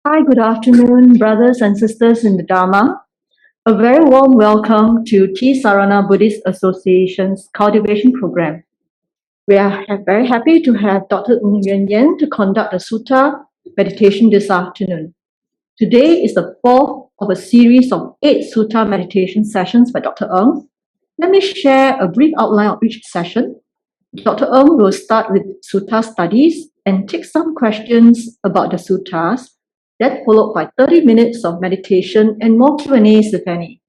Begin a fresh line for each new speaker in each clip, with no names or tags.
Hi, good afternoon, brothers and sisters in the Dharma. A very warm welcome to Ti-Sarana Buddhist Association's Cultivation Program. We are very happy to have Dr. Yuen Yen to conduct the Sutta meditation this afternoon. Today is the fourth of a series of 8 Sutta meditation sessions by Dr. Ng. Let me share a brief outline of each session. Dr. Ng will start with Sutta studies and take some questions about the Suttas, that followed by 30 minutes of meditation and more Q&As if any.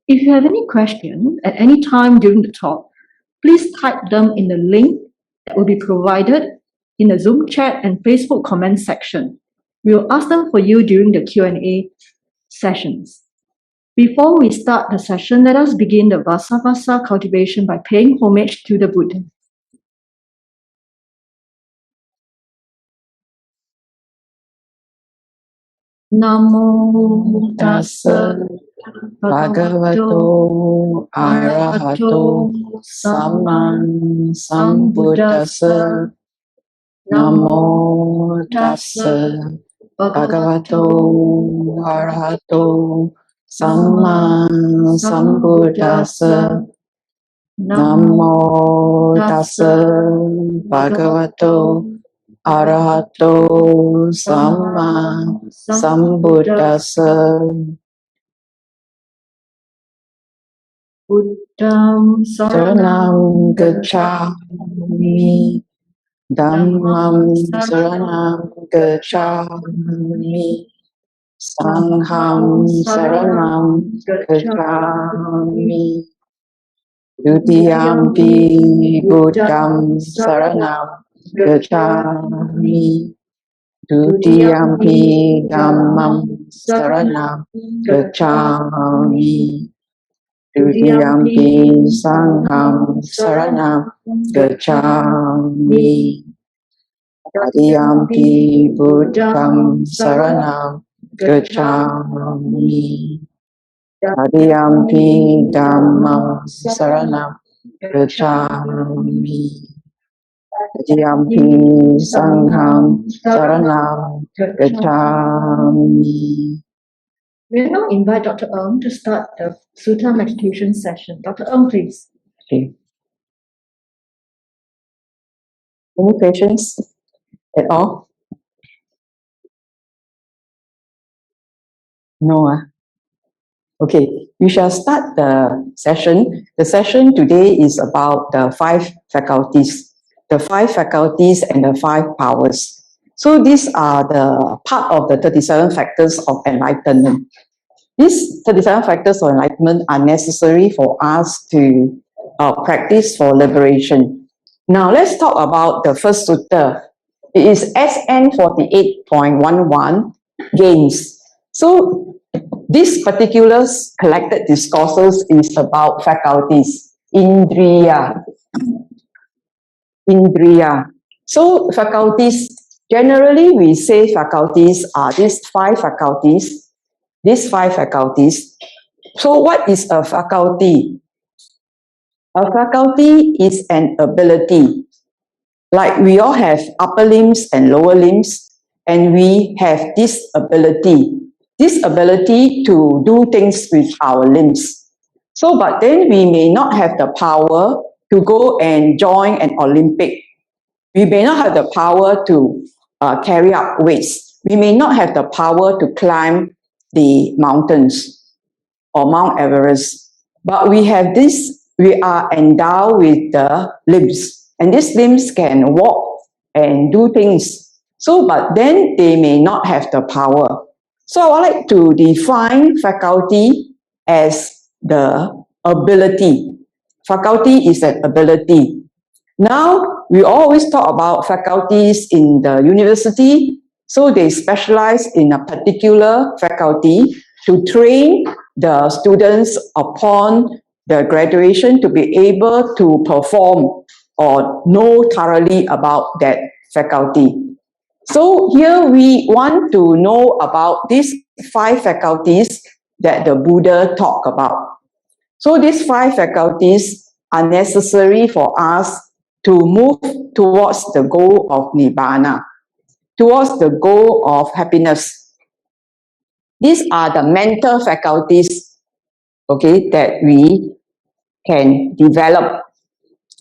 If you have any question at any time during the talk, please type them in the link that will be provided in the Zoom chat and Facebook comment section. We will ask them for you during the Q&A sessions. Before we start the session, let us begin the Vassāvāsa cultivation by paying homage to the Buddha. Namo tassa bhagavato arahato samma sambuddhassa. Namo tassa bhagavato arahato samma sambuddhassa. Namo tassa bhagavato arahato samma sambuddhassa. Buddham saranam gacchami, Dhammam saranam gacchami, Sangham saranam gacchami, Dutiyampi Buddham saranam gacchami, Dutiyampi Dhammam saranam gacchami, Dutiyampi Sangham saranam gacchami, Tadiyampi Buddham saranam gacchami, Tadiyampi Dhammam saranam gacchami, Tadiyampi Sangham saranam gacchami. We will now invite Dr. Ng to start the Sutta meditation session. Dr. Ng, please. Okay. Any questions at all? No. Okay, we shall start the session. The session today is about the 5 faculties. The 5 faculties and the 5 powers. So these are the part of the 37 factors of enlightenment. These 37 factors of enlightenment are necessary for us to practice for liberation. Now let's talk about the first sutta. It is SN 48.11, gains. So this particular collected discourses is about faculties, Indriya. So faculties, generally we say faculties are these 5 faculties. So what is a faculty? A faculty is an ability. Like we all have upper limbs and lower limbs, and we have this ability to do things with our limbs. So, but then we may not have the power to go and join an Olympic. We may not have the power to carry out weights. We may not have the power to climb the mountains or Mount Everest. But we have this, we are endowed with the limbs. And these limbs can walk and do things. So, but then they may not have the power. So I would like to define faculty as the ability. Faculty is an ability. Now, we always talk about faculties in the university. So they specialize in a particular faculty to train the students upon the graduation to be able to perform or know thoroughly about that faculty. So here we want to know about these 5 faculties that the Buddha talked about. So these 5 faculties are necessary for us to move towards the goal of Nibbana, towards the goal of happiness. These are the mental faculties, okay, that we can develop.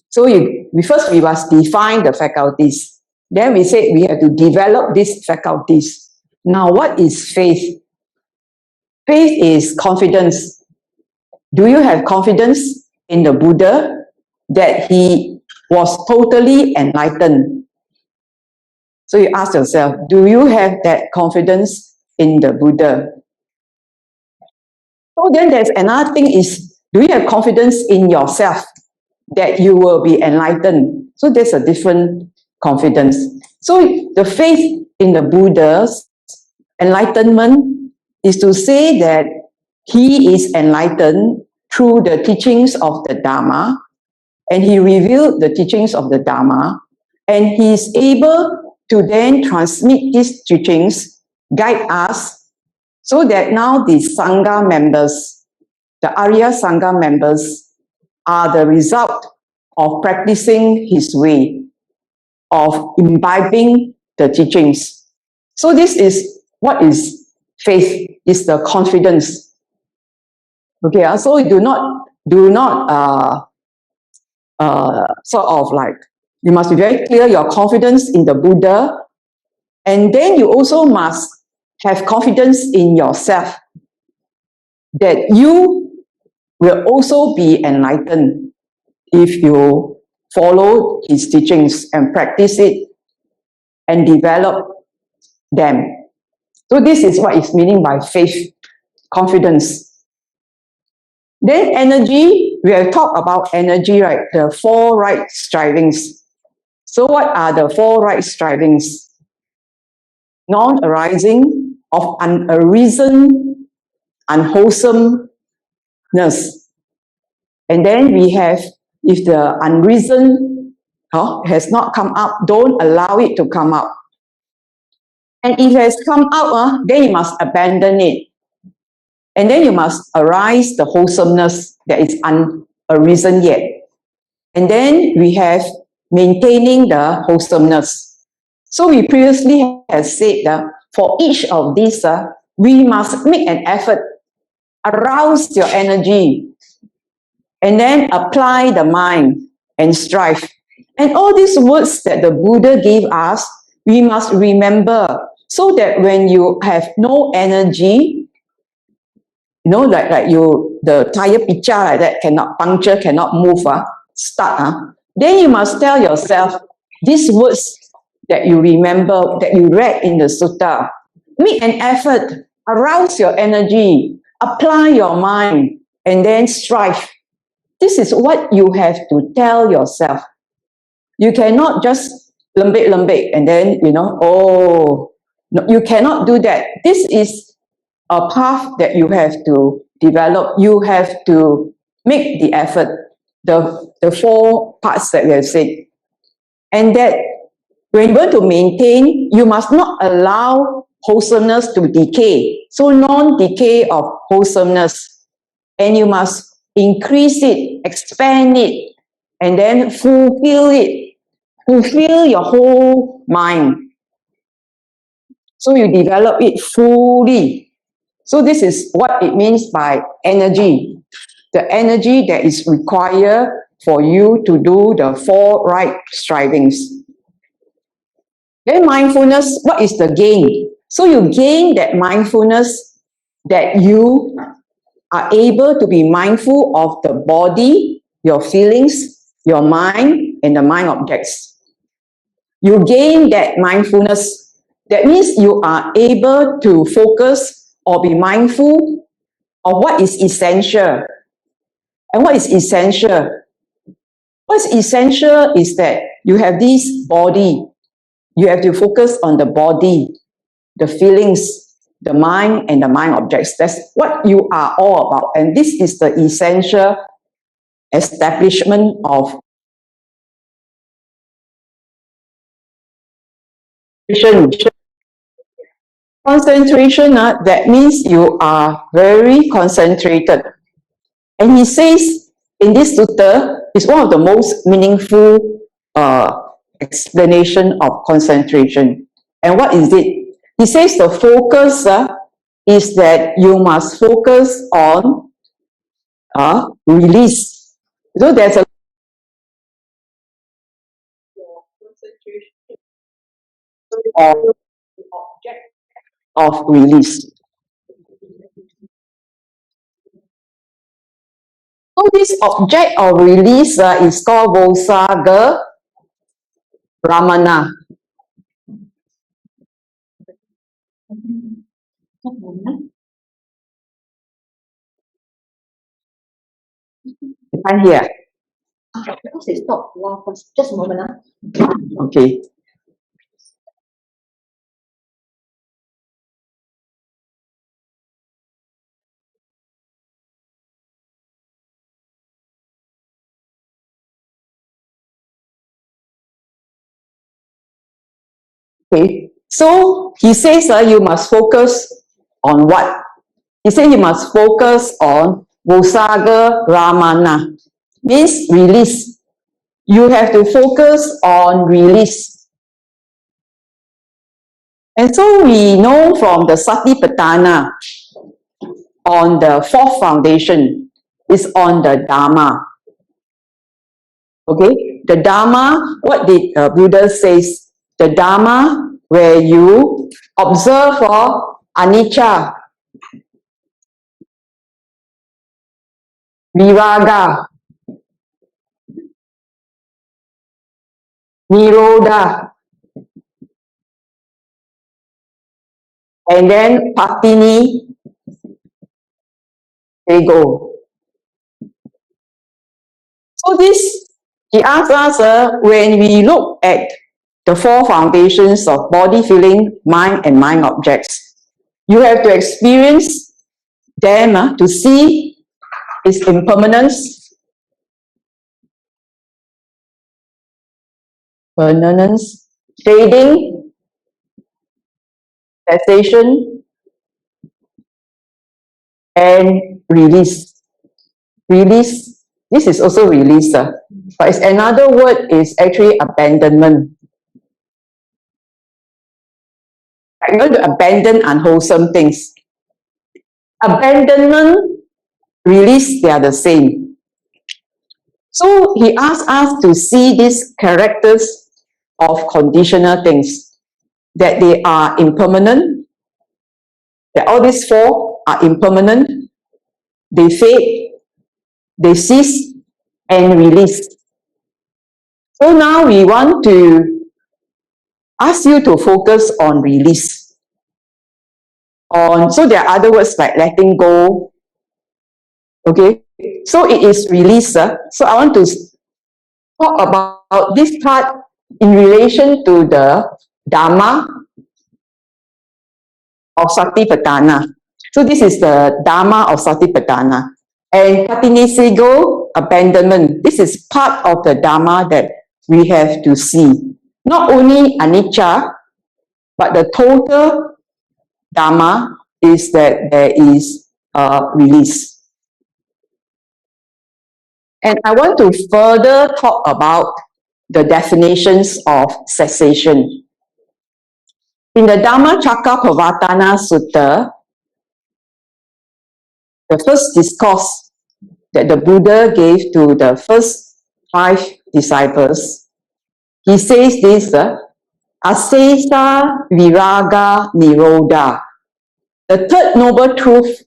So we must define the faculties. Then we say we have to develop these faculties. Now, what is faith? Faith is confidence. Do you have confidence in the Buddha that he was totally enlightened? So you ask yourself, do you have that confidence in the Buddha? So then there's another thing is, do you have confidence in yourself that you will be enlightened? So there's a different confidence. So the faith in the Buddha's enlightenment is to say that he is enlightened through the teachings of the Dharma, and he revealed the teachings of the Dharma, and he is able to then transmit these teachings, guide us, so that now the Sangha members, the Arya Sangha members, are the result of practicing his way, of imbibing the teachings. So this is what is faith, is the confidence. Okay, so do not sort of like, you must be very clear your confidence in the Buddha, and then you also must have confidence in yourself that you will also be enlightened if you follow his teachings and practice it and develop them. So this is what is meaning by faith, confidence. Then energy, we have talked about energy, right? The four right strivings. So what are the four right strivings? Non-arising of unarisen, unwholesomeness. And then we have, if the unreason has not come up, don't allow it to come up. And if it has come out, then you must abandon it. And then you must arise the wholesomeness that is unarisen yet. And then we have maintaining the wholesomeness. So we previously have said that for each of these, we must make an effort, arouse your energy, and then apply the mind and strive. And all these words that the Buddha gave us, we must remember, so that when you have no energy, you know, like you, the tire picture like that cannot puncture, cannot move, start. Then you must tell yourself these words that you remember, that you read in the Sutta. Make an effort, arouse your energy, apply your mind, and then strive. This is what you have to tell yourself. You cannot just lembek and then, you know, oh, no, you cannot do that. This is a path that you have to develop. You have to make the effort, the four parts that we have said. And that when you want to maintain, you must not allow wholesomeness to decay. So non-decay of wholesomeness. And you must increase it, expand it, and then fulfill it. Fulfill your whole mind. So you develop it fully. So this is what it means by energy. The energy that is required for you to do the four right strivings. Then mindfulness, what is the gain? So you gain that mindfulness, that you are able to be mindful of the body, your feelings, your mind, and the mind objects. You gain that mindfulness. That means you are able to focus or be mindful of what is essential. And what is essential? What's essential is that you have this body. You have to focus on the body, the feelings, the mind, and the mind objects. That's what you are all about. And this is the essential establishment of concentration. That means you are very concentrated. And he says in this sutta, is one of the most meaningful explanation of concentration. And what is it? He says the focus is that you must focus on release. So there's a object of release. So this object of release is called Vassāvāsa. You can't hear.
Stop. Just a moment.
Okay. Okay. So he says you must focus on what? He said you must focus on Vassāvāsa, means release. You have to focus on release. And so we know from the Satipatthana on the fourth foundation is on the Dharma. Okay, the Dharma, what did Buddha says? The Dharma where you observe for anicca, viraga, nirodha, and then patini, ego. So this, he asks us, when we look at the four foundations of body, feeling, mind, and mind objects, you have to experience them to see its impermanence, permanence, fading, cessation, and release. Release, this is also release, but it's another word is actually abandonment. Like you want to abandon unwholesome things. Abandonment, release, they are the same. So he asks us to see these characters of conditional things, that they are impermanent, that all these four are impermanent, they fade, they cease, and release. So now we want to ask you to focus on release. So there are other words like letting go. Okay, so it is release. So I want to talk about this part in relation to the Dharma of Satipatthana. So this is the Dharma of Satipatthana. And Patinisigo, abandonment. This is part of the Dharma that we have to see. Not only anicca, but the total Dharma is that there is release. And I want to further talk about the definitions of cessation. In the Dhammacakkappavattana Sutta, the first discourse that the Buddha gave to the first 5 disciples, he says this, asesa viraga nirodha. The third noble truth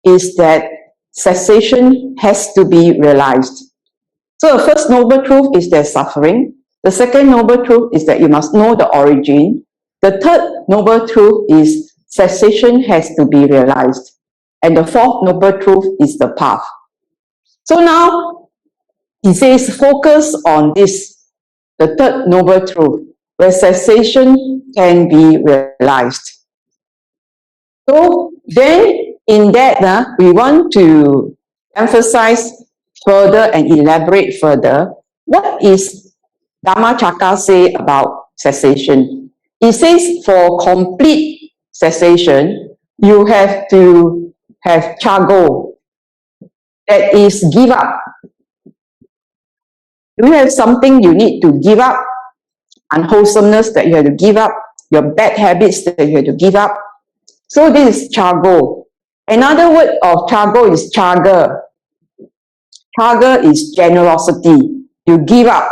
is that cessation has to be realized. So the first noble truth is there's suffering. The second noble truth is that you must know the origin. The third noble truth is cessation has to be realized. And the fourth noble truth is the path. So now, he says, focus on this, the third noble truth, where cessation can be realized. So then, in that, we want to emphasize further and elaborate further what is Dhammacakka say about cessation. It says for complete cessation, you have to have chago, that is give up. You have something you need to give up, unwholesomeness that you have to give up, your bad habits that you have to give up. So this is chago. Another word of chago is chaga. Chaga is generosity. You give up.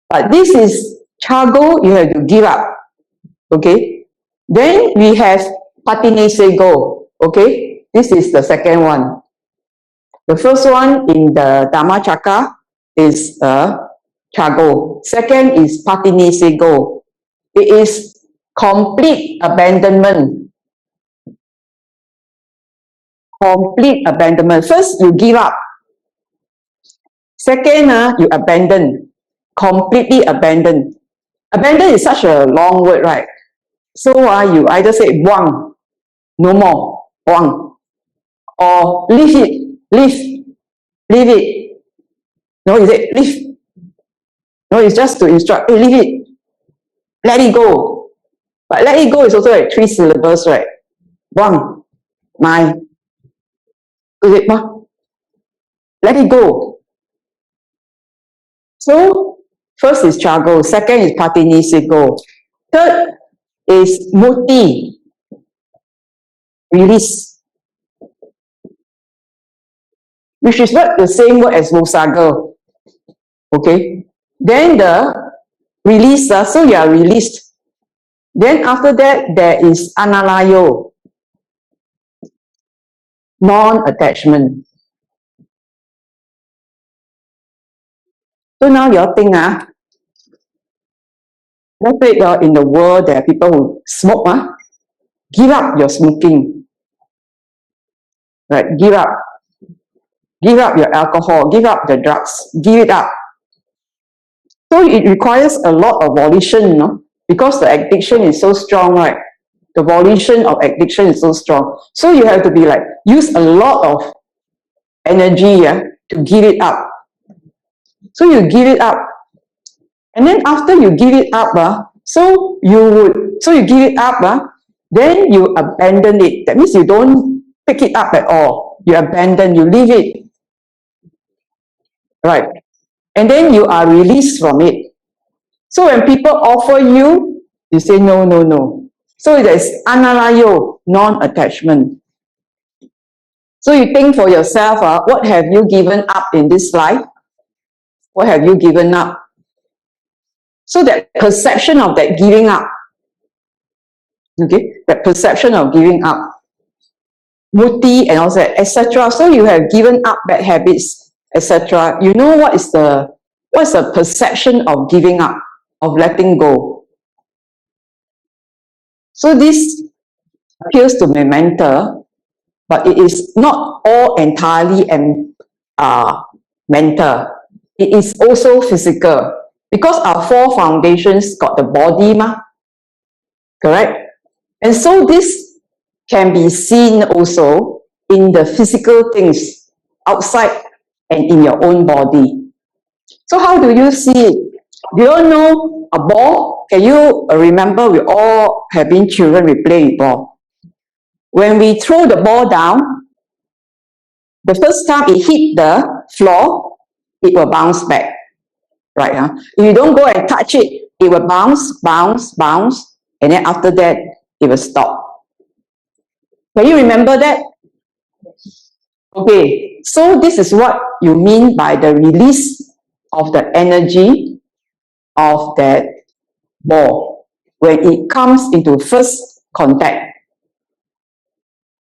But this is chago, you have to give up. Okay? Then we have patinisego. Okay? This is the second one. The first one in the Dhammacakka is chago. Second is patinisego. It is complete abandonment. Complete abandonment. First, you give up. Second, you abandon. Completely abandon. Abandon is such a long word, right? So you either say buang, no more, buang, or leave it, leave it. No, you say leave. No, it's just to instruct, hey, leave it. Let it go. But let it go is also like 3 syllables, right? Buang, my. Let it go. So, first is chago, second is patinisego, third is muti, release, which is not the same word as mosaga. Okay? Then the release, so you are released. Then after that, there is analayo, non-attachment. So now you think, let's say in the world there are people who smoke, give up your smoking. Right? Give up. Give up your alcohol, give up the drugs, give it up. So it requires a lot of volition, because the addiction is so strong, right? The volition of addiction is so strong. So you have to be like, use a lot of energy to give it up. So you give it up. And then after you give it up, so you give it up, then you abandon it. That means you don't pick it up at all. You abandon, you leave it. Right? And then you are released from it. So when people offer you, you say no, no, no. So there's analayo, non-attachment. So you think for yourself, what have you given up in this life? What have you given up? So that perception of that giving up, okay, that perception of giving up, muti and also etc. So you have given up bad habits, etc. You know what's the perception of giving up, of letting go. So this appears to be mental, but it is not all entirely mental. It is also physical, because our 4 foundations got the body, correct? And so this can be seen also in the physical things outside and in your own body. So how do you see it? Do you all know a ball? Can you remember, we all have been children, we play with ball. When we throw the ball down, the first time it hit the floor, it will bounce back. Right? If you don't go and touch it, it will bounce, bounce, bounce, and then after that, it will stop. Can you remember that? Okay, so this is what you mean by the release of the energy of that ball when it comes into first contact.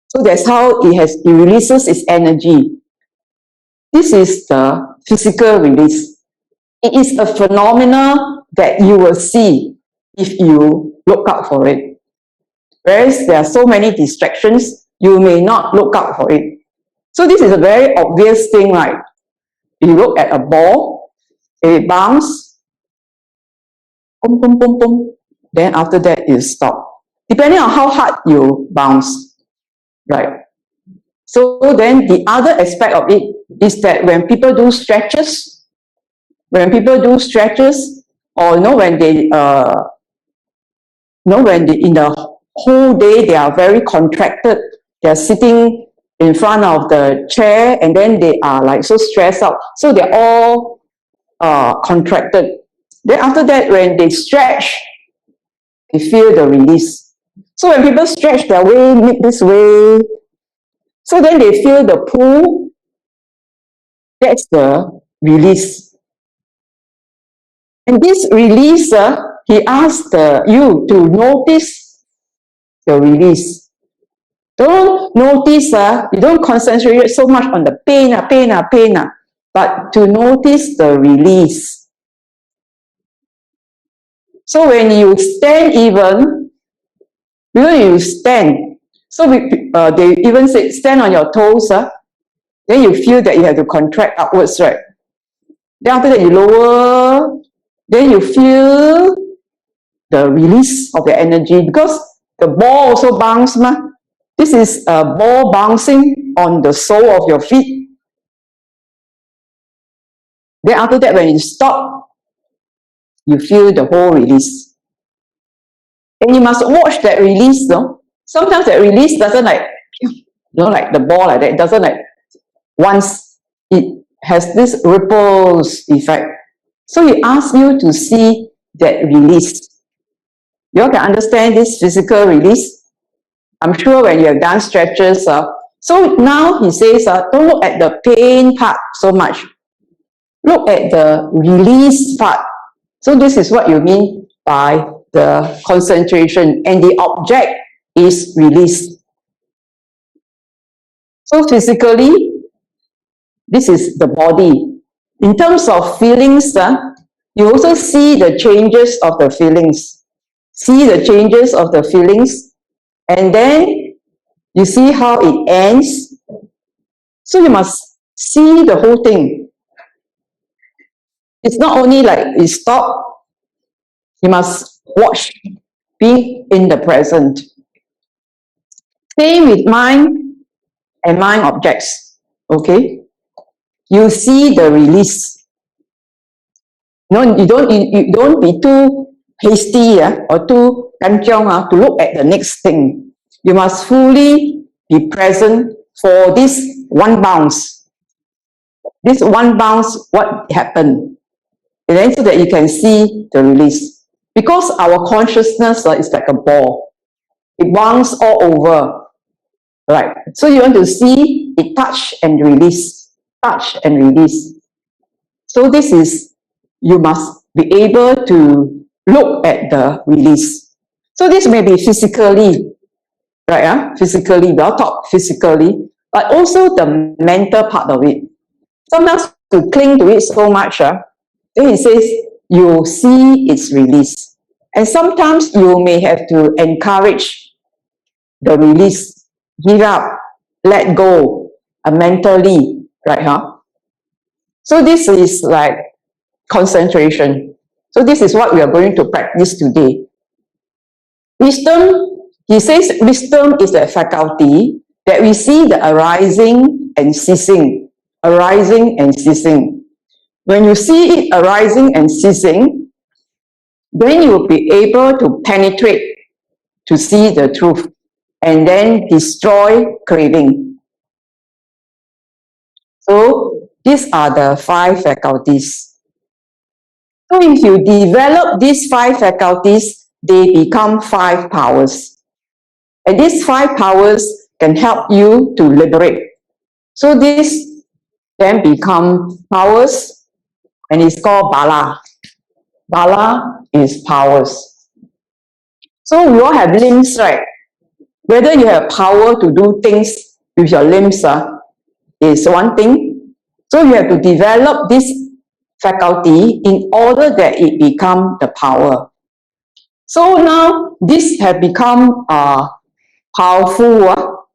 So that's how it releases its energy. This is the physical release. It is a phenomenon that you will see if you look out for it. Whereas there are so many distractions, you may not look out for it. So this is a very obvious thing, right? You look at a ball, it bounces, boom, boom, boom, boom. Then after that, you stop. Depending on how hard you bounce, right? So then the other aspect of it is that when people do stretches, or when they in the whole day they are very contracted, they are sitting in front of the chair and then they are like so stressed out, so they're all contracted. Then after that, when they stretch, they feel the release. So when people stretch their way, make this way, so then they feel the pull, that's the release. And this release, he asked you to notice the release. Don't notice, you don't concentrate so much on the pain, but to notice the release. So when you stand even you stand, so they even say stand on your toes, then you feel that you have to contract upwards, right? Then after that you lower, then you feel the release of the energy, because the ball also bounces. This is a ball bouncing on the sole of your feet. Then after that, when you stop, you feel the whole release. And you must watch that release, no? Sometimes that release doesn't like the ball like that. It doesn't like once. It has this ripples effect. So he asks you to see that release. You all can understand this physical release? I'm sure when you have done stretches. So now he says, don't look at the pain part so much. Look at the release part. So this is what you mean by the concentration, and the object is release. So physically, this is the body. In terms of feelings, you also see the changes of the feelings. See the changes of the feelings, and then you see how it ends. So you must see the whole thing. It's not only like it stops. You must watch, be in the present. Same with mind and mind objects. Okay? You see the release. No, you don't be too hasty or too kanchiong to look at the next thing. You must fully be present for this one bounce. This one bounce, what happened? And then so that you can see the release. Because our consciousness is like a ball. It bounces all over. Right. So you want to see it touch and release. Touch and release. So this is, you must be able to look at the release. So this may be physically, right? Physically, we'll talk physically, but also the mental part of it. Sometimes to cling to it so much, then he says, you see its release. And sometimes you may have to encourage the release, give up, let go, mentally, right? So this is like concentration. So this is what we are going to practice today. Wisdom, he says wisdom is a faculty that we see the arising and ceasing. Arising and ceasing. When you see it arising and ceasing, then you will be able to penetrate to see the truth and then destroy craving. So these are the 5 faculties. So if you develop these 5 faculties, they become 5 powers. And these 5 powers can help you to liberate. So this then become powers, and it's called bala. Bala is powers. So we all have limbs, right? Whether you have power to do things with your limbs is one thing. So you have to develop this faculty in order that it become the power. So now this have become powerful,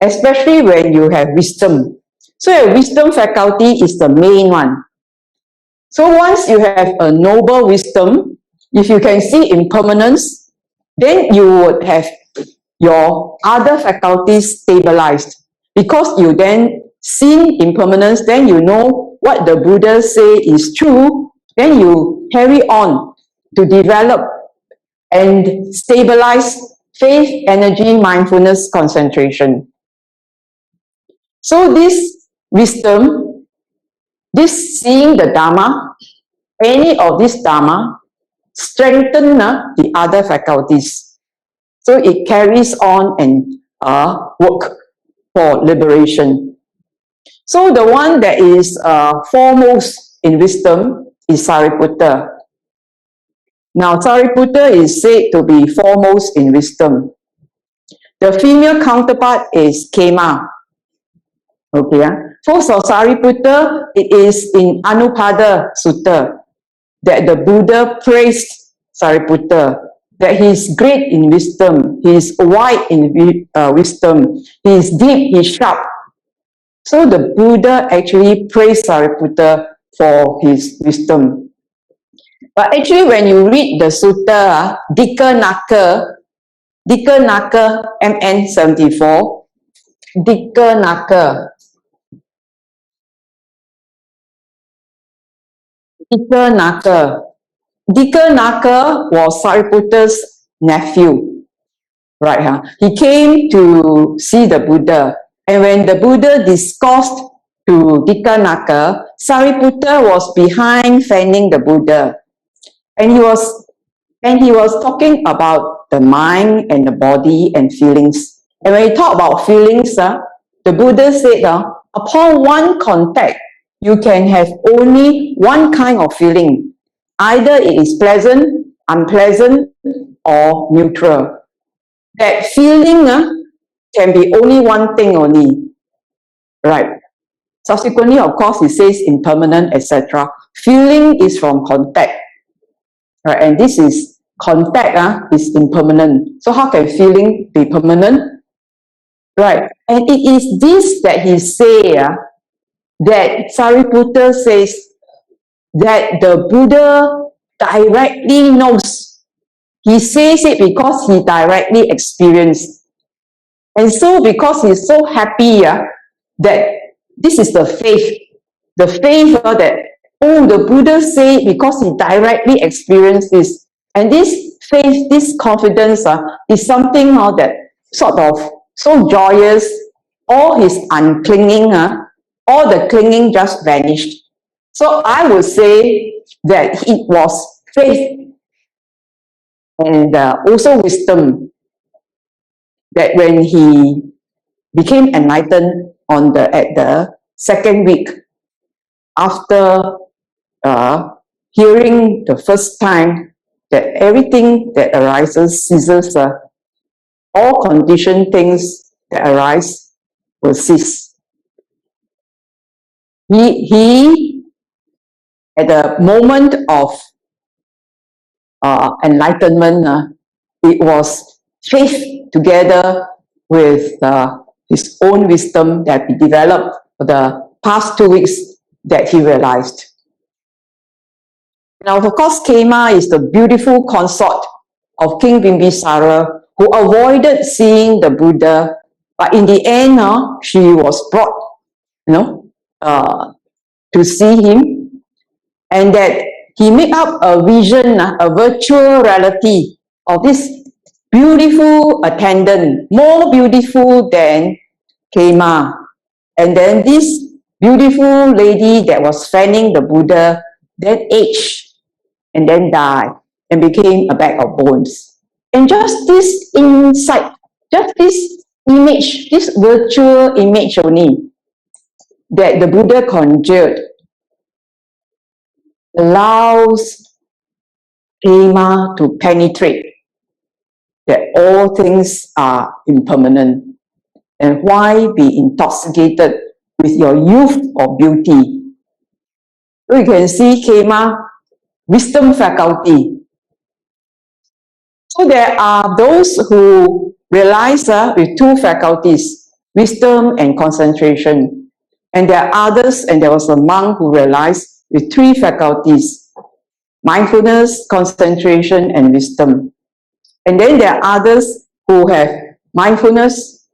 especially when you have wisdom. So your wisdom faculty is the main one. So once you have a noble wisdom, if you can see impermanence, then you would have your other faculties stabilized. Because you then see impermanence, then you know what the Buddha say is true, then you carry on to develop and stabilize faith, energy, mindfulness, concentration. So this wisdom, this seeing the Dharma, any of this Dharma, strengthen the other faculties. So it carries on and work for liberation. So the one that is foremost in wisdom is Sariputta. Now Sariputta is said to be foremost in wisdom. The female counterpart is Khema. Okay, first of Sariputta, it is in Anupada Sutta that the Buddha praised Sariputta, that he is great in wisdom, he is wide in wisdom, he is deep, he is sharp. So the Buddha actually praised Sariputta for his wisdom. But actually when you read the Sutta, Dika Naka MN 74, Dika Naka was Sariputta's nephew, right? Huh? He came to see the Buddha, and when the Buddha discoursed to Dika, Sariputta was behind fanning the Buddha, and he was talking about the mind and the body and feelings. And when he talked about feelings, the Buddha said, upon one contact, you can have only one kind of feeling. Either it is pleasant, unpleasant, or neutral. That feeling can be only one thing only, right? Subsequently, of course, it says impermanent, etc. Feeling is from contact, right? And this is contact is impermanent. So how can feeling be permanent? Right? And it is this that he say that Sariputta says that the Buddha directly knows. He says it because he directly experienced. And so because he's so happy that this is the faith that, oh, the Buddha said because he directly experienced this. And this faith, this confidence is something that sort of so joyous, all his unclinging, all the clinging just vanished. So I would say that it was faith and also wisdom that when he became enlightened at the second week after hearing the first time that everything that arises ceases, all conditioned things that arise will cease. He at the moment of enlightenment, it was faith together with his own wisdom that he developed for the past 2 weeks that he realized. Now, of course, Khema is the beautiful consort of King Bimbisara who avoided seeing the Buddha, but in the end, she was brought, to see him, and that he made up a vision, a virtual reality of this beautiful attendant, more beautiful than Khema. And then this beautiful lady that was fanning the Buddha then aged and then died and became a bag of bones. And just this insight, just this image, this virtual image only that the Buddha conjured allows Khema to penetrate that all things are impermanent. And why be intoxicated with your youth or beauty? So you can see Khema, wisdom faculty. So there are those who realize with two faculties, wisdom and concentration. And there are others, and there was a monk who realized with three faculties, mindfulness, concentration, and wisdom. And then there are others who have mindfulness,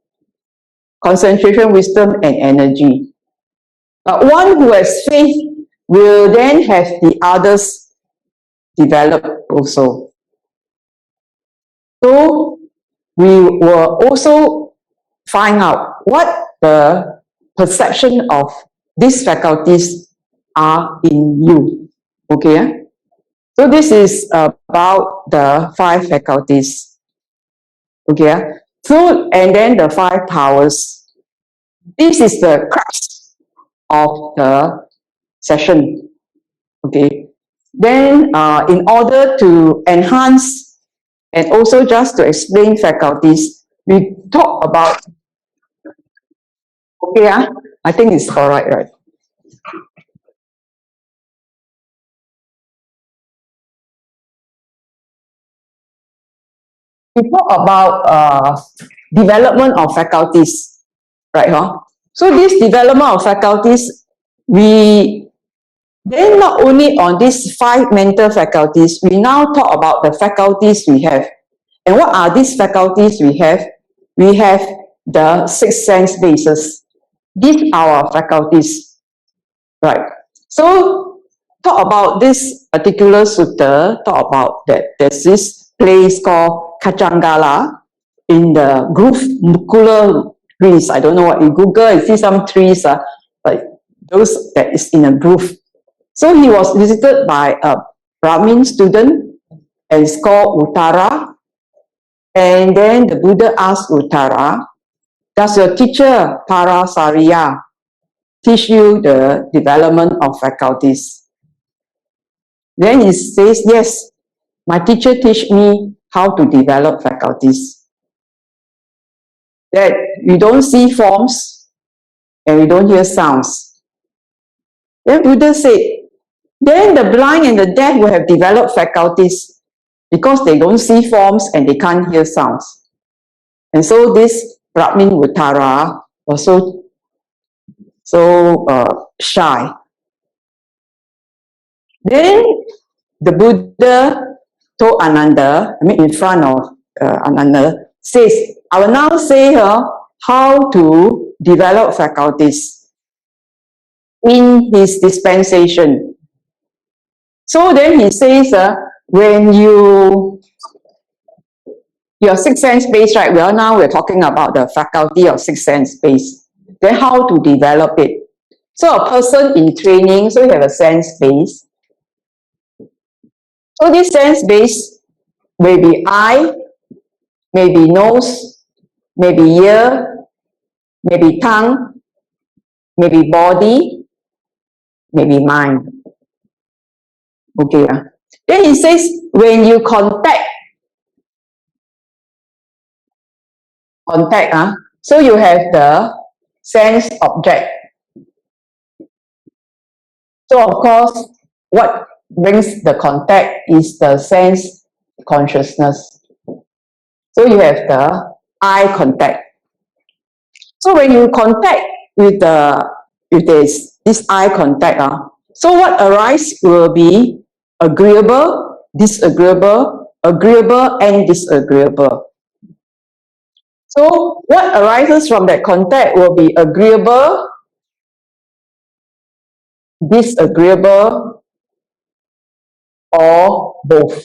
concentration, wisdom, and energy. But one who has faith will then have the others develop also. So we will also find out what the perception of these faculties are in you. Okay? So this is about the 5 faculties. Okay, so, and then the 5 powers. This is the crux of the session. Okay, then in order to enhance and also just to explain faculties, we talk about, okay, I think it's all right, right? We talk about development of faculties, right? Huh? So this development of faculties, we then not only on these 5 mental faculties, we now talk about the faculties we have. And what are these faculties we have? We have the 6 sense bases. These are our faculties, right? So talk about this particular sutta, talk about that there's this place called Kacangala in the Grove Mukula trees. I don't know what you Google, you see some trees, but those that is in a grove. So he was visited by a Brahmin student, and it's called Uttara. And then the Buddha asked Uttara, does your teacher Parasariya teach you the development of faculties? Then he says, yes, my teacher teach me how to develop faculties. That we don't see forms and we don't hear sounds. Then Buddha said, then the blind and the deaf will have developed faculties because they don't see forms and they can't hear sounds. And so this Brahmin Uttara was so shy. Then the Buddha told Ananda, in front of Ananda, says, I will now say how to develop faculties in his dispensation. So then he says, when your 6 sense base, right? Well, now we're talking about the faculty of 6 sense base. Then how to develop it? So a person in training, so you have a sense base. So this sense base may be eye, maybe nose, maybe ear, maybe tongue, maybe body, maybe mind. Okay. Then he says, when you contact, so you have the sense object. So of course, what brings the contact is the sense consciousness. So you have the eye contact. So when you contact with this eye contact, so what arises will be agreeable, disagreeable, agreeable, and disagreeable. So what arises from that contact will be agreeable, disagreeable, or both.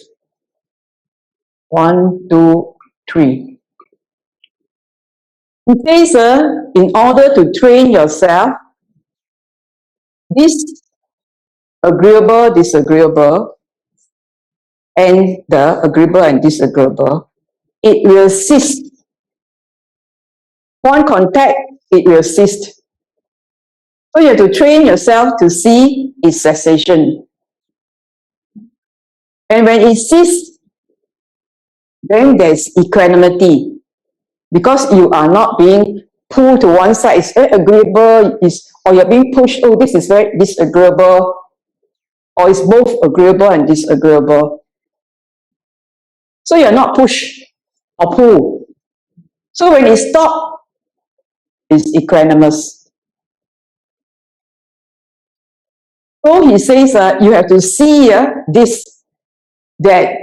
1, 2, 3. It says, in order to train yourself, this agreeable, disagreeable, and the agreeable and disagreeable, it will cease. Upon contact, it will cease. So you have to train yourself to see its cessation. And when it ceases, then there's equanimity. Because you are not being pulled to one side, it's very agreeable, or you're being pushed, oh, this is very disagreeable, or it's both agreeable and disagreeable. So you're not pushed or pulled. So when it stops, it's equanimous. So he says you have to see this, that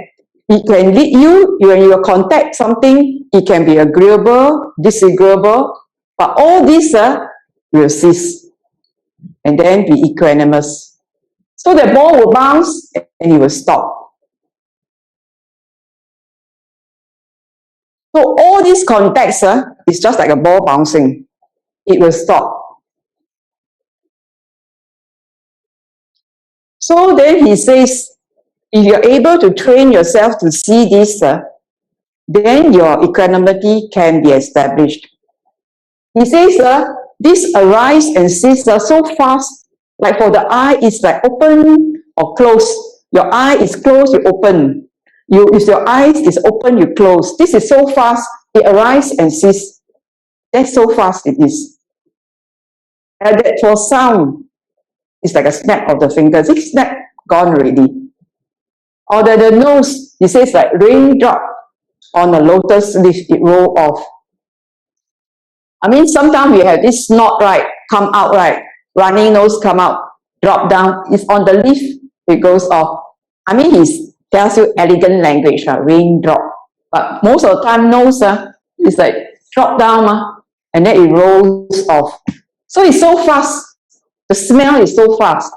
it can lead you, when you contact something, it can be agreeable, disagreeable, but all this will cease and then be equanimous. So the ball will bounce and it will stop. So all these contacts is just like a ball bouncing. It will stop. So then he says, if you're able to train yourself to see this, then your equanimity can be established. He says, this arise and cease so fast, like for the eye, it's like open or close. Your eye is closed, you open. If your eyes is open, you close. This is so fast, it arise and cease. That's so fast it is. And that for sound, it's like a snap of the fingers. It's snap, gone already. Or the nose, he says like raindrop on a lotus leaf, it roll off. I mean, sometimes we have this knot, right, come out, right, running nose come out, drop down, it's on the leaf, it goes off. I mean, he tells you elegant language, raindrop. But most of the time, nose, it's like drop down, and then it rolls off. So it's so fast. The smell is so fast.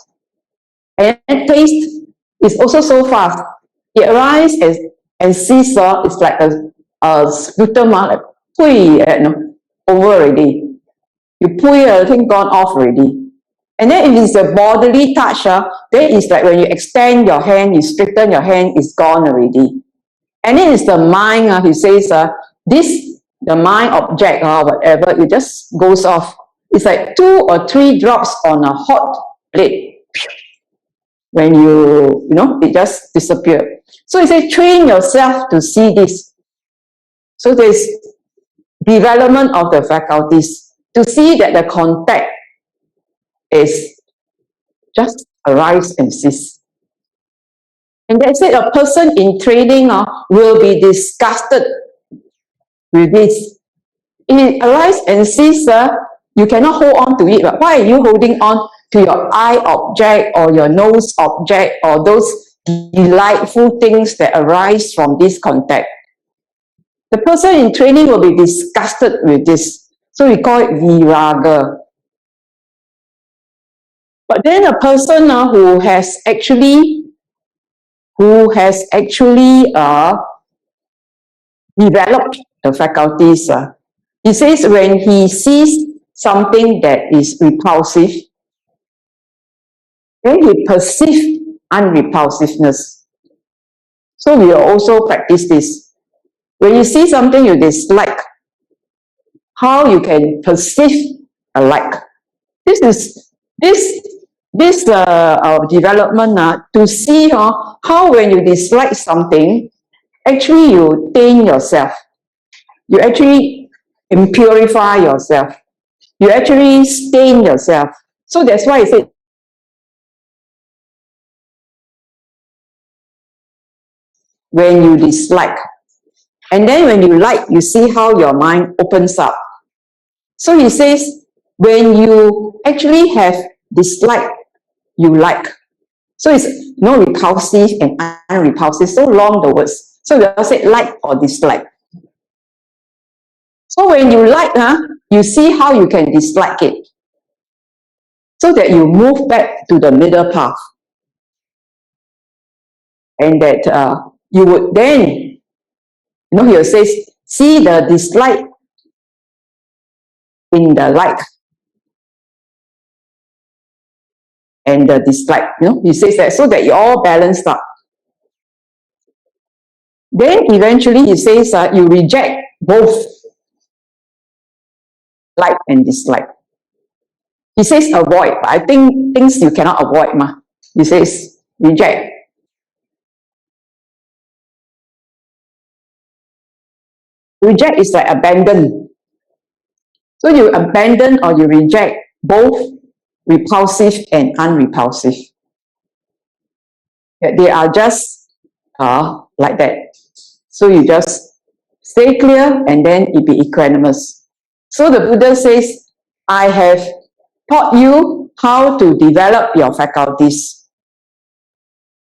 And taste is also so fast. It arises and ceases, it's like a sputum, like, over already. You pull it, thing gone off already. And then if it's a bodily touch, then it's like when you extend your hand, you straighten your hand, it's gone already. And then it's the mind, he says, the mind object or whatever, it just goes off. It's like 2 or 3 drops on a hot plate. When you know, it just disappears. So he says, train yourself to see this. So there's development of the faculties to see that the contact is just arise and cease. And that's it, a person in training will be disgusted with this. It arises and cease, you cannot hold on to it. But why are you holding on to your eye object or your nose object or those delightful things that arise from this contact? The person in training will be disgusted with this. So we call it viraga. But then a person who has actually developed the faculties, he says when he sees something that is repulsive, then he perceives unrepulsiveness. So we will also practice this. When you see something you dislike, how you can perceive a like. This is this development to see how when you dislike something, actually you taint yourself. You actually impurify yourself. You actually stain yourself. So that's why I said, when you dislike. And then when you like, you see how your mind opens up. So he says, when you actually have dislike, you like. So it's no repulsive and unrepulsive, so long the words. So we all say like or dislike. So when you like, you see how you can dislike it. So that you move back to the middle path. And that you would then, he says, see the dislike in the like. And the dislike, he says that so that you all balanced up. Then eventually he says you reject both like and dislike. He says avoid, but I think things you cannot avoid. He says reject. Reject is like abandon. So you abandon or you reject both repulsive and unrepulsive. They are just like that. So you just stay clear and then it be equanimous. So the Buddha says, I have taught you how to develop your faculties.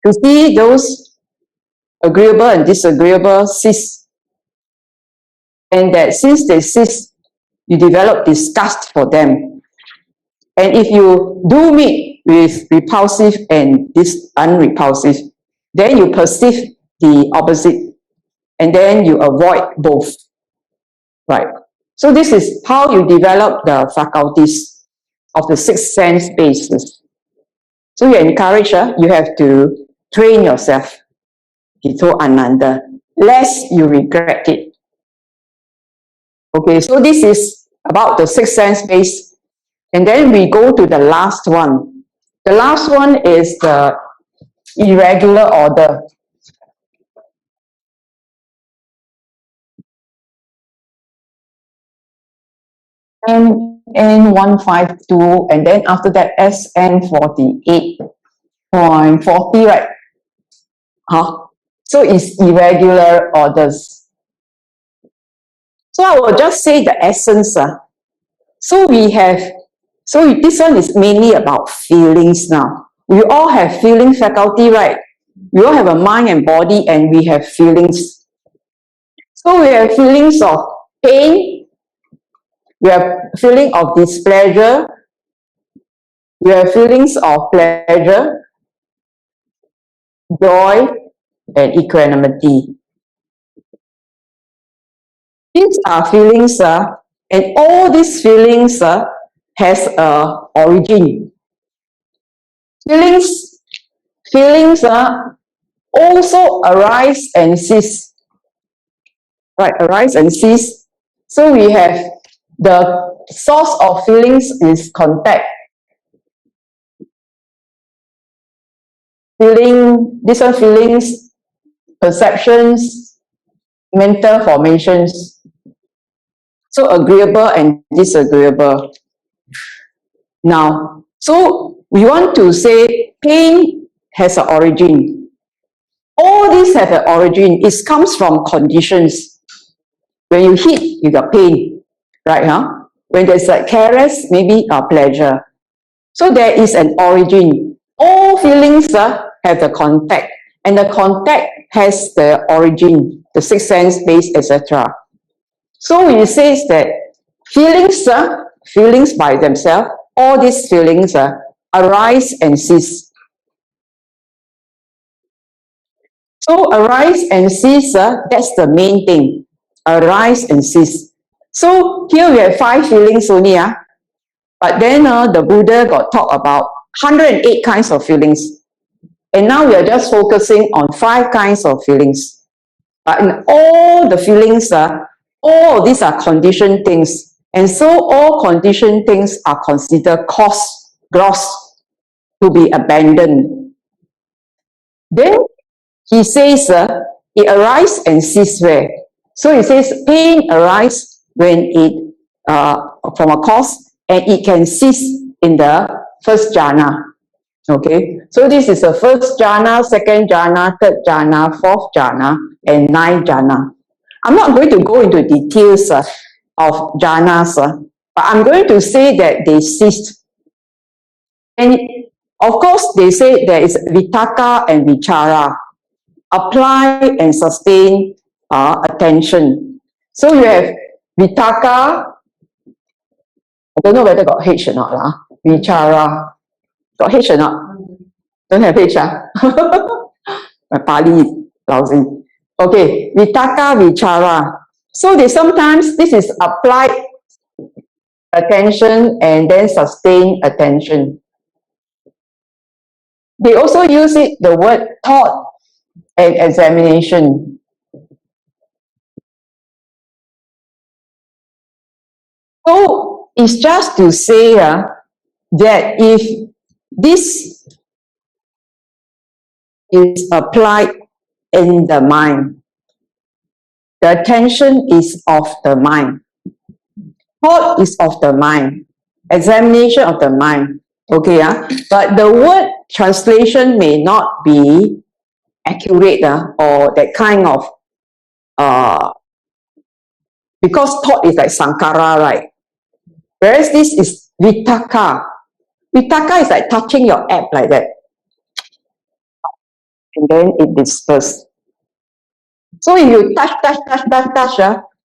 To see those agreeable and disagreeable cease. And that since they cease, you develop disgust for them. And if you do meet with repulsive and unrepulsive, then you perceive the opposite. And then you avoid both. Right. So this is how you develop the faculties of the 6 sense bases. So you encourage, you have to train yourself. Ito Ananda. less you regret it. Okay, so this is about the sixth sense base. And then we go to the last one. The last one is the irregular order. N152, and then after that SN48.40, right? So it's irregular orders. So I will just say the essence. So this one is mainly about feelings now. We all have feeling faculty, right? We all have a mind and body, and we have feelings. So we have feelings of pain, we have feeling of displeasure, we have feelings of pleasure, joy, and equanimity. These are feelings, and all these feelings has a origin. Feelings also arise and cease. Right, arise and cease. So we have the source of feelings is contact. Different feelings, perceptions, mental formations. So agreeable and disagreeable. Now, so we want to say pain has an origin. All these have an origin. It comes from conditions. When you hit, you got pain, right? When there's a caress, maybe a pleasure. So there is an origin. All feelings have the contact, and the contact has the origin, the sixth sense base, etc. So it says that feelings by themselves, all these feelings arise and cease. So arise and cease, that's the main thing. Arise and cease. So here we have 5 feelings only, but then the Buddha got talk about 108 kinds of feelings. And now we are just focusing on 5 kinds of feelings. But in all the feelings, all of these are conditioned things. And so all conditioned things are considered gross, to be abandoned. Then he says it arises and ceases where? So he says pain arises when it from a cause, and it can cease in the first jhana. Okay, so this is the first jhana, second jhana, third jhana, fourth jhana, and ninth jhana. I'm not going to go into details of jhanas, but I'm going to say that they ceased. And of course, they say there is vitakka and vichara. Apply and sustain attention. So you have vitakka, I don't know whether got H or not, vichara. Got H or not? Don't have H, My Pali is lousy. Okay, vitakka, vichara. So sometimes this is applied attention and then sustain attention. They also use the word thought and examination. So it's just to say that if this is applied in the mind, the attention is of the mind. Thought is of the mind. Examination of the mind. Okay, but the word translation may not be accurate or that kind of because thought is like sankara, right? Whereas this is vitakka. Vitakka is like touching your app like that. And then it disperses. So if you touch,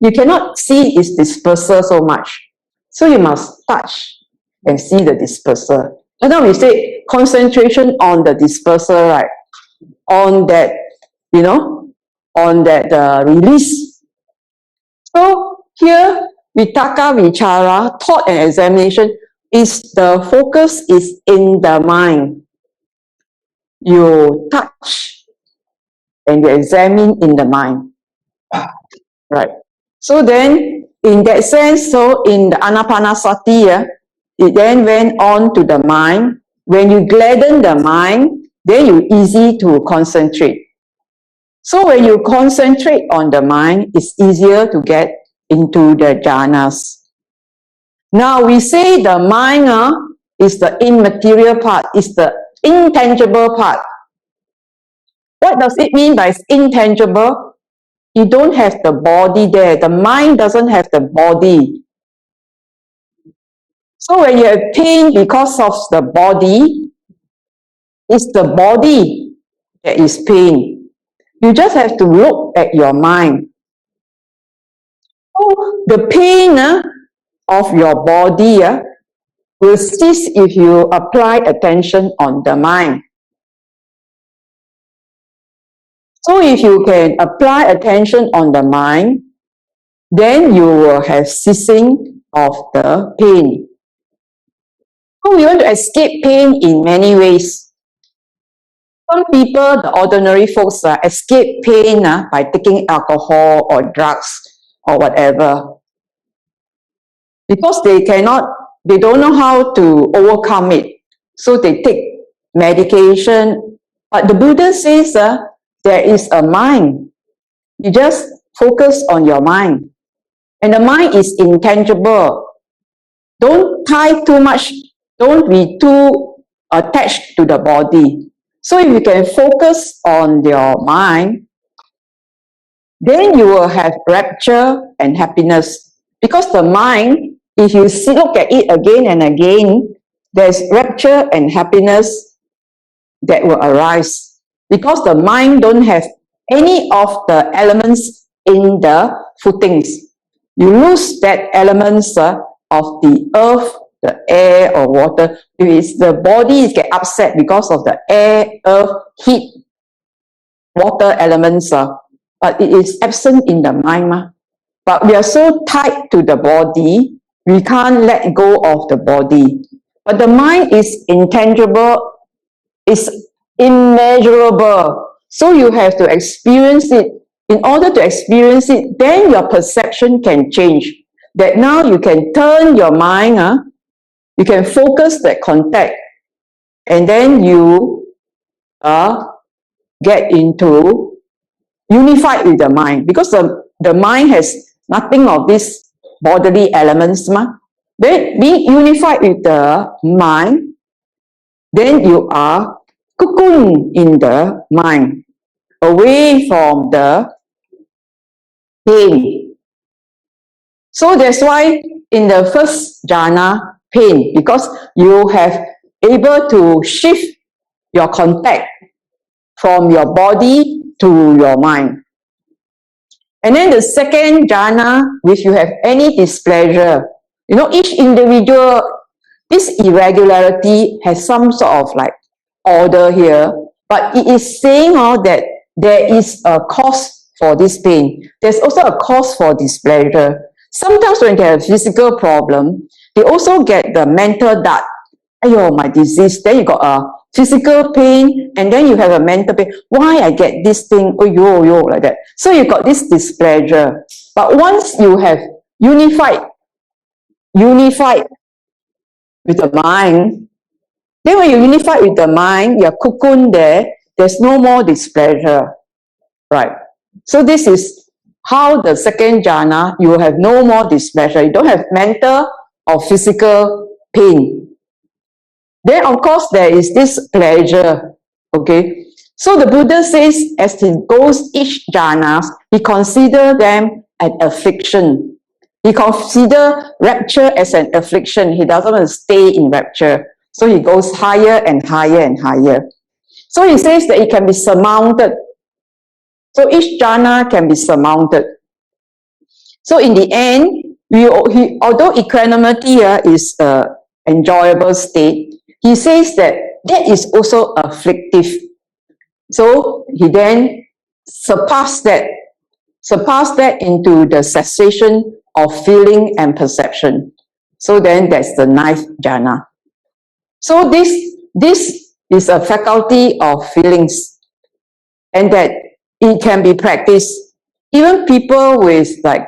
you cannot see its dispersal so much. So you must touch and see the dispersal. And now we say concentration on the dispersal, right? On that, on that release. So here, vitakka, vichara, thought and examination, is the focus is in the mind. You touch and you examine in the mind. Right. So then, in that sense, so in the Anapanasati, it then went on to the mind. When you gladden the mind, then you easy to concentrate. So when you concentrate on the mind, it's easier to get into the jhanas. Now we say the mind is the immaterial part, is the intangible part. What does it mean by intangible? You don't have the body there. The mind doesn't have the body. So when you have pain because of the body, it's the body that is pain. You just have to look at your mind. So the pain of your body will cease if you apply attention on the mind. So if you can apply attention on the mind, then you will have ceasing of the pain. So we want to escape pain in many ways. Some people, the ordinary folks, escape pain by taking alcohol or drugs or whatever. Because they don't know how to overcome it. So they take medication. But the Buddha says there is a mind. You just focus on your mind. And the mind is intangible. Don't tie too much. Don't be too attached to the body. So if you can focus on your mind, then you will have rapture and happiness. Because the mind, if you look at it again and again, there's rapture and happiness that will arise. Because the mind don't have any of the elements in the footings. You lose that elements of the earth, the air or water. If it's the body get upset because of the air, earth, heat, water elements, but it is absent in the mind. But we are so tied to the body, we can't let go of the body. But the mind is intangible, is immeasurable. So you have to experience it. In order to experience it, then your perception can change. That now you can turn your mind, you can focus that contact, and then you get into unified with the mind. Because the mind has nothing of these bodily elements. Then being unified with the mind, then you are cocoon in the mind, away from the pain. So that's why in the first jhana, pain, because you have able to shift your contact from your body to your mind. And then the second jhana, if you have any displeasure, each individual, this irregularity has some sort of like order here, but it is saying that there is a cause for this pain. There's also a cause for displeasure. Sometimes when they have physical problem, they also get the mental dart. Ayo, my disease. Then you got a physical pain, and then you have a mental pain. Why I get this thing? Oh, yo, like that. So you got this displeasure. But once you have unified with the mind, then when you unify with the mind, your cocoon there's no more displeasure. Right. So this is how the second jhana, you have no more displeasure. You don't have mental or physical pain. Then, of course, there is this pleasure. Okay. So the Buddha says, as he goes each jhanas, he considers them an affliction. He considers rapture as an affliction. He doesn't want to stay in rapture. So he goes higher and higher and higher. So he says that it can be surmounted. So each jhana can be surmounted. So in the end, although equanimity is an enjoyable state, he says that is also afflictive. So he then surpassed that into the cessation of feeling and perception. So then that's the ninth jhana. So this is a faculty of feelings, and that it can be practiced even people with like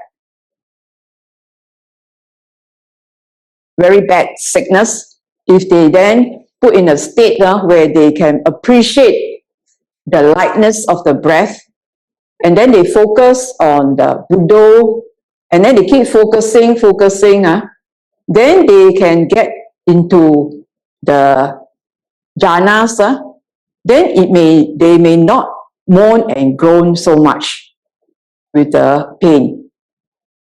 very bad sickness, if they then put in a state where they can appreciate the lightness of the breath, and then they focus on the Buddha, and then they keep focusing, then they can get into the jhanas, then they may not moan and groan so much with the pain.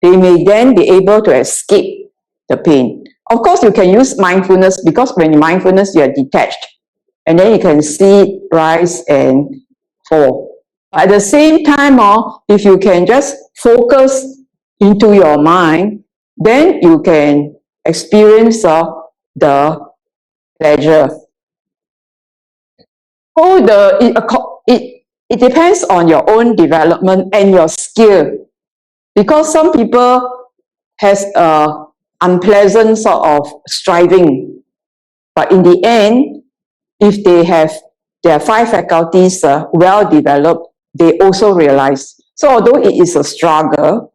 They may then be able to escape the pain. Of course, you can use mindfulness, because when you mindfulness, you are detached. And then you can see it rise and fall. At the same time, if you can just focus into your mind, then you can experience the pleasure. So it depends on your own development and your skill. Because some people has a unpleasant sort of striving. But in the end, if they have their 5 faculties well developed, they also realize. So although it is a struggle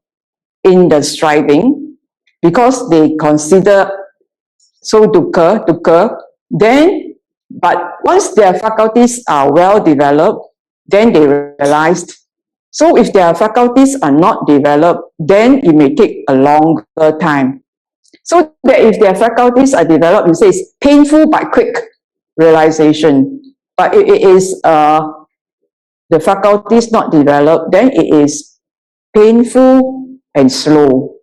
in the striving, because they consider so dukkha, then, but once their faculties are well developed, then they realized. So if their faculties are not developed, then it may take a longer time. So that if their faculties are developed, you say it's painful but quick realization. But if it is the faculties not developed, then it is painful and slow.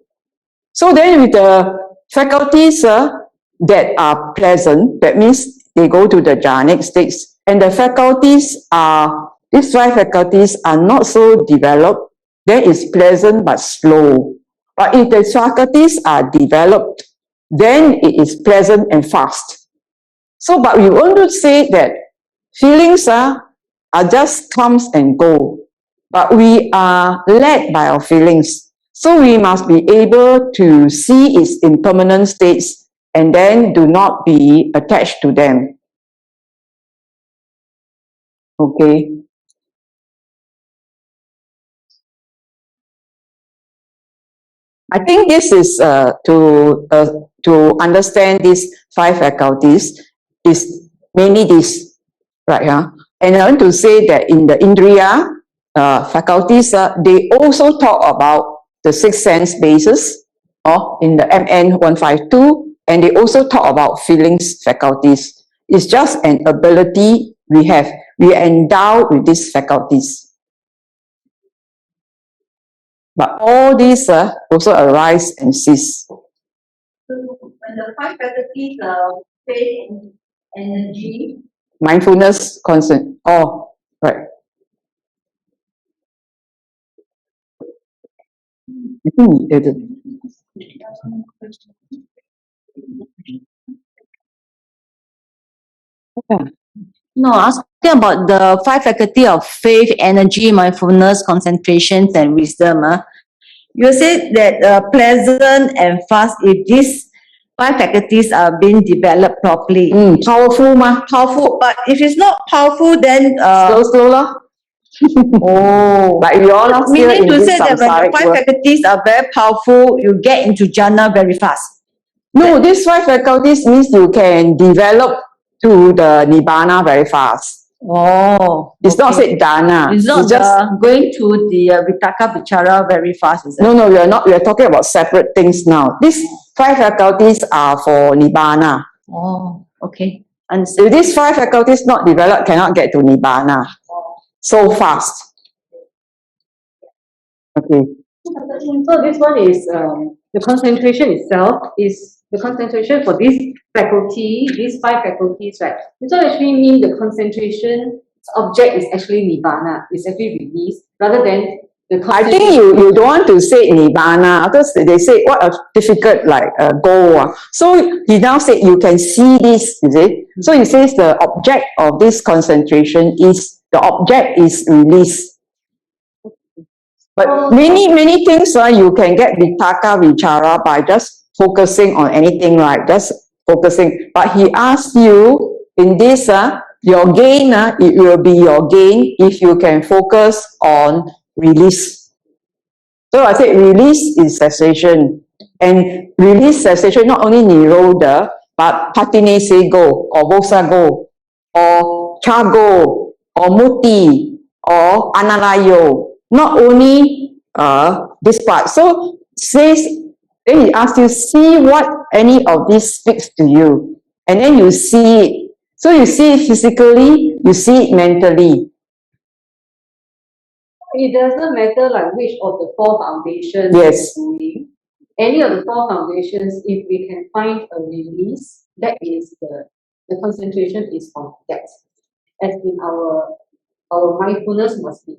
So then with the faculties that are pleasant, that means they go to the jhanic states, and the faculties are, these 5 faculties are not so developed, then it's pleasant but slow. But if the faculties are developed, then it is pleasant and fast. So, but we want to say that feelings are just comes and go, but we are led by our feelings. So we must be able to see its impermanent states and then do not be attached to them. Okay. I think this is to understand these 5 faculties is mainly this, right? And I want to say that in the Indriya faculties, they also talk about the 6 sense bases, in the MN 152, and they also talk about feelings faculties. It's just an ability we have. We are endowed with these faculties. But all these also arise and cease.
So when the 5 faculties are faith, energy,
mindfulness, constant. Oh, right. I think it is.
No, asking about the 5 faculty of faith, energy, mindfulness, concentration, and wisdom. You said that pleasant and fast, if these 5 faculties are being developed properly.
Powerful, ma.
Powerful, but if it's not powerful, then
slow, lah.
oh,
Like we all not still
meaning
in
to
this
say that when the
samsaric
5
world.
faculties are very powerful, you get into jhana very fast.
No, these 5 faculties means you can develop to the nibbana very fast.
Oh,
It's not said dana.
It's not
just
going to the vitaka vichara very fast, is it?
no, we are not. We are talking about separate things now. These 5 faculties are for nibbana.
Oh, okay.
If these 5 faculties not developed, cannot get to nibbana so fast. Okay.
So this one is the concentration itself is the concentration for this faculty, these 5 faculties, right? It don't actually mean the concentration object is actually nibbana, it's actually release, rather than the
I think you don't want to say nibbana. Others they say what a difficult goal. So he now said you can see this, is it? So he says the object of this concentration is the object is release. But many things you can get vitaka vichara by just focusing on anything, right? Just focusing. But he asked you in this your gain, it will be your gain if you can focus on release. So I said release is cessation. And release cessation, not only Nirodha, but Patinese-go, or Vosa-go, or Cha-go, or Muti, or Analayo. Not only this part. So says, then he asks you, see what any of this speaks to you. And then you see it. So you see it physically, you see it mentally.
It doesn't matter like which of the four foundations
Yes.
you're doing. Any of the four foundations, if we can find a release, that is the concentration is on that. As in our mindfulness must be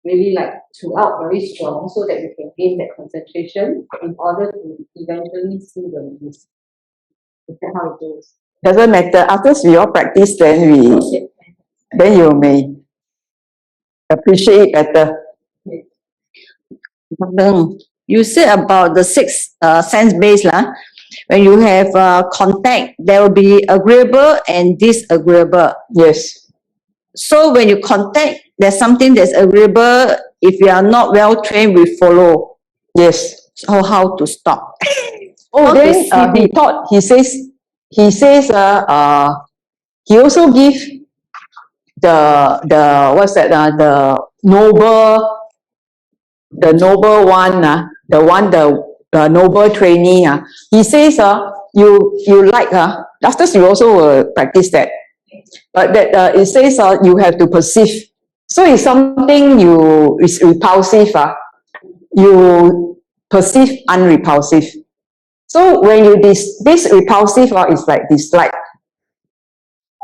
really like throughout very strong so that we can gain that concentration in order to eventually see the release. Is that how it goes?
Doesn't matter. After we all practice, then you may appreciate it better.
You said about the six sense-based lah. When you have contact, there will be agreeable and disagreeable.
Yes.
So when you contact, there's something that's agreeable. If you are not well trained, we follow.
Yes.
So how to stop?
Oh,
How to
then
see
he also give the what's that? The noble one, the noble trainee. He says, you like, after you also will practice that. But that it says you have to perceive. So if something is repulsive, you perceive unrepulsive. So when you this repulsive is like dislike.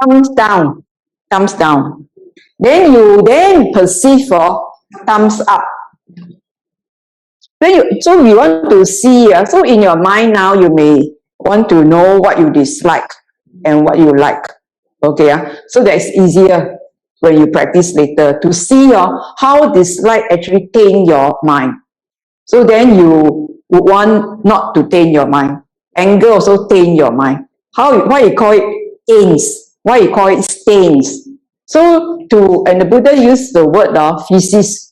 Thumbs down. Then you perceive thumbs up. So you want to see, so in your mind now you may want to know what you dislike and what you like. Okay, so that's easier when you practice later to see how dislike actually taint your mind. So then you would want not to taint your mind. Anger also taint your mind. Why you call it taints? Why you call it stains? So and the Buddha used the word feces.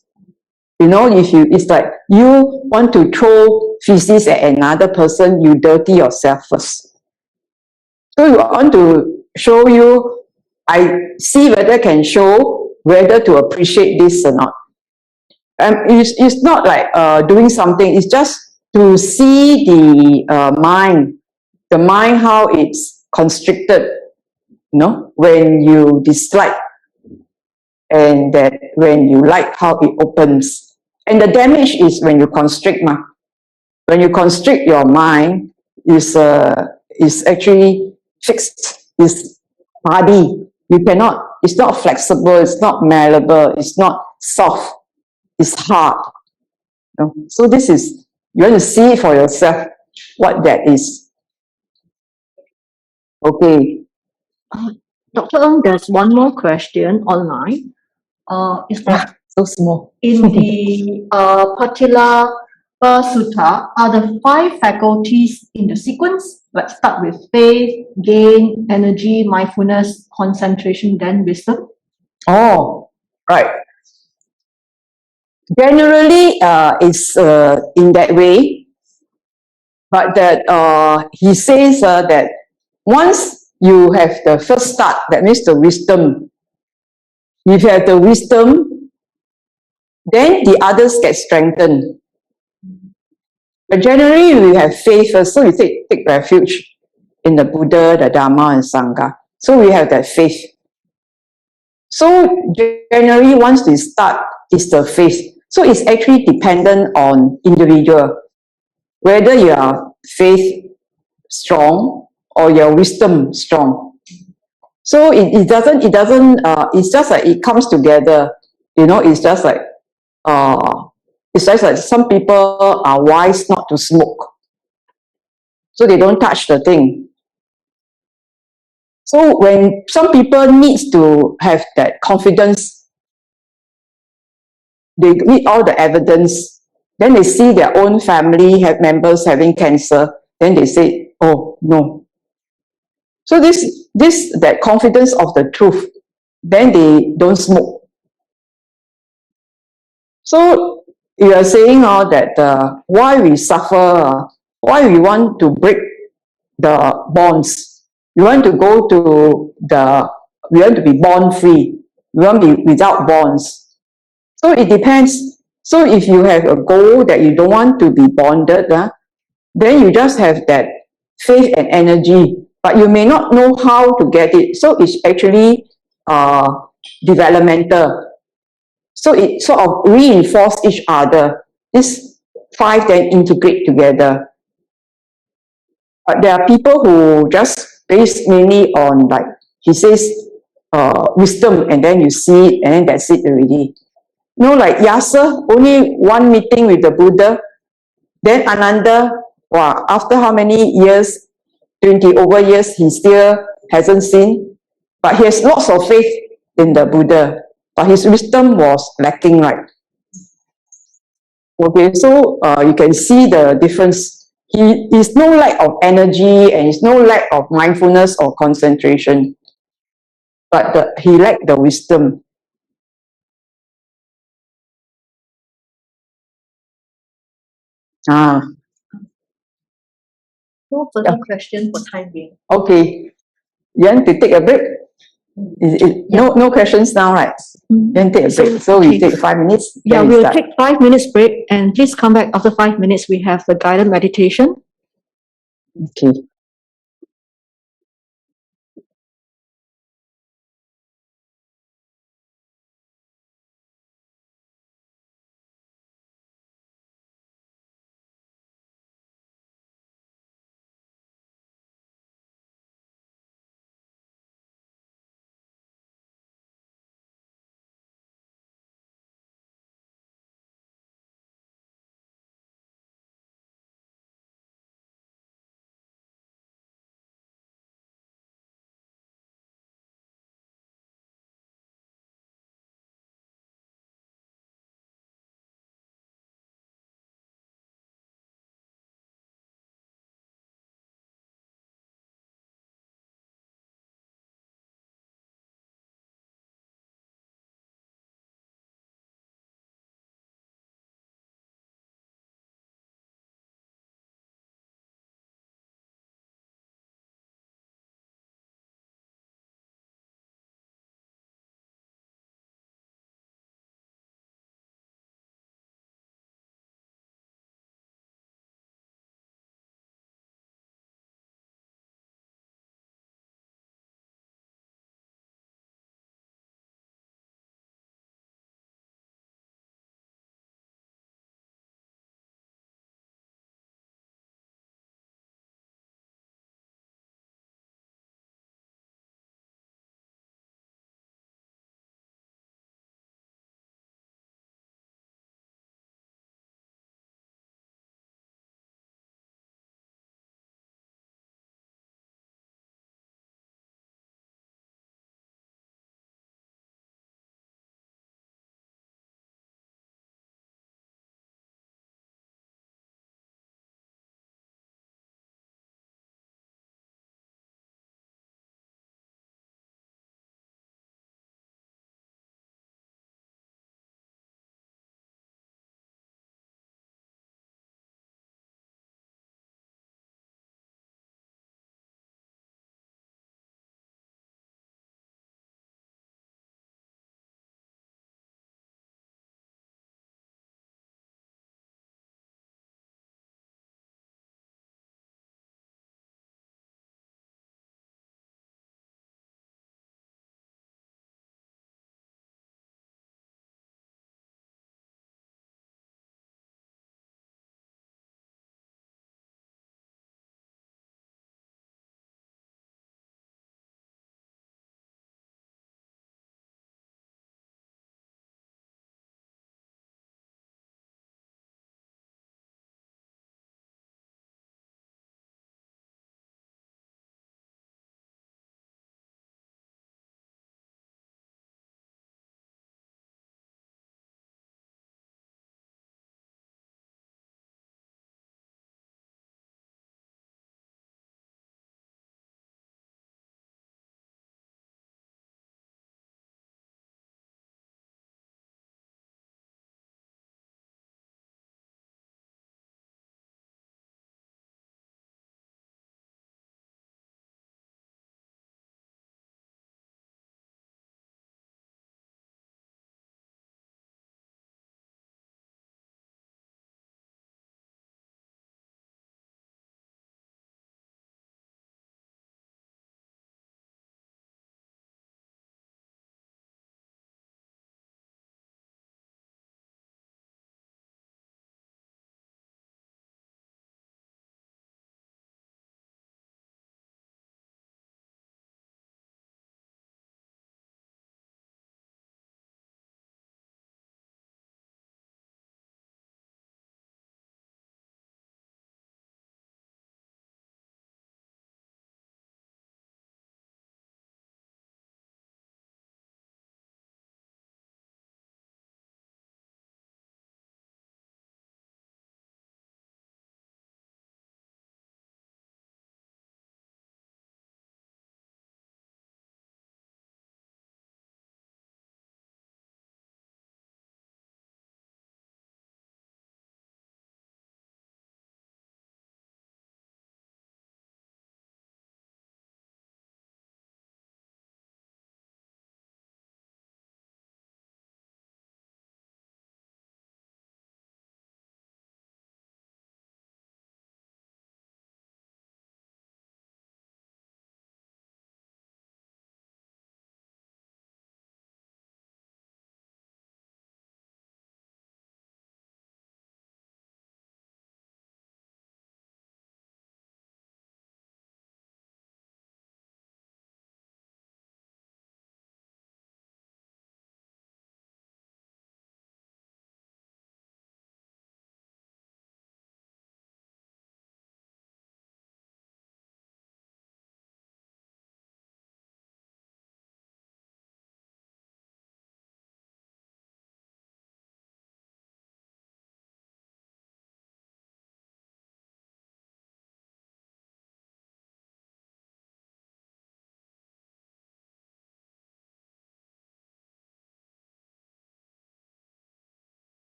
You know, it's like you want to throw feces at another person, you dirty yourself first. So you want to show you, I see whether I can show whether to appreciate this or not. It's not like doing something, it's just to see the mind how it's constricted, when you dislike, and that when you like how it opens. And the damage is when you constrict. When you constrict your mind, is actually fixed, is hardy. You cannot, it's not flexible, it's not malleable, it's not soft, it's hard. So this is, you want to see for yourself what that is. Okay.
Dr. Ng, there's one more question online. Is that
So small.
in the Pațilābha Sutta, are the five faculties in the sequence? Let's start with faith, gain, energy, mindfulness, concentration, then wisdom.
Oh, right. Generally, it's in that way, but that he says that once you have the first start, that means the wisdom. If you have the wisdom, then the others get strengthened. But generally, we have faith first, so we take refuge in the Buddha, the Dharma, and Sangha. So we have that faith. So generally, once we start, it's the faith. So it's actually dependent on individual, whether your faith strong or your wisdom strong. So it's just like it comes together. It's just like some people are wise not to smoke, so they don't touch the thing. So when some people needs to have that confidence, they need all the evidence, then they see their own family members having cancer, then they say, oh no. So that confidence of the truth, then they don't smoke. So you are saying that why we suffer, why we want to break the bonds. We want to go to we want to be bond free. We want to be without bonds. So it depends. So if you have a goal that you don't want to be bonded, then you just have that faith and energy, but you may not know how to get it. So it's actually developmental. So it sort of reinforce each other. These five then integrate together. But there are people who just base mainly on, like he says, wisdom, and then you see it, and then that's it already. Like Yasa, only one meeting with the Buddha. Then Ananda, wow, after how many years, 20 over years, he still hasn't seen. But he has lots of faith in the Buddha. But his wisdom was lacking, right? Okay, so you can see the difference. He is no lack of energy and is no lack of mindfulness or concentration. But he lacked the wisdom.
No further question for time being.
Okay. You want to take a break? No questions now, right? Then take a break. So we take 5 minutes.
Yeah,
then we
we'll
start.
take 5 minutes break and please come back after 5 minutes. We have the guided meditation.
Okay.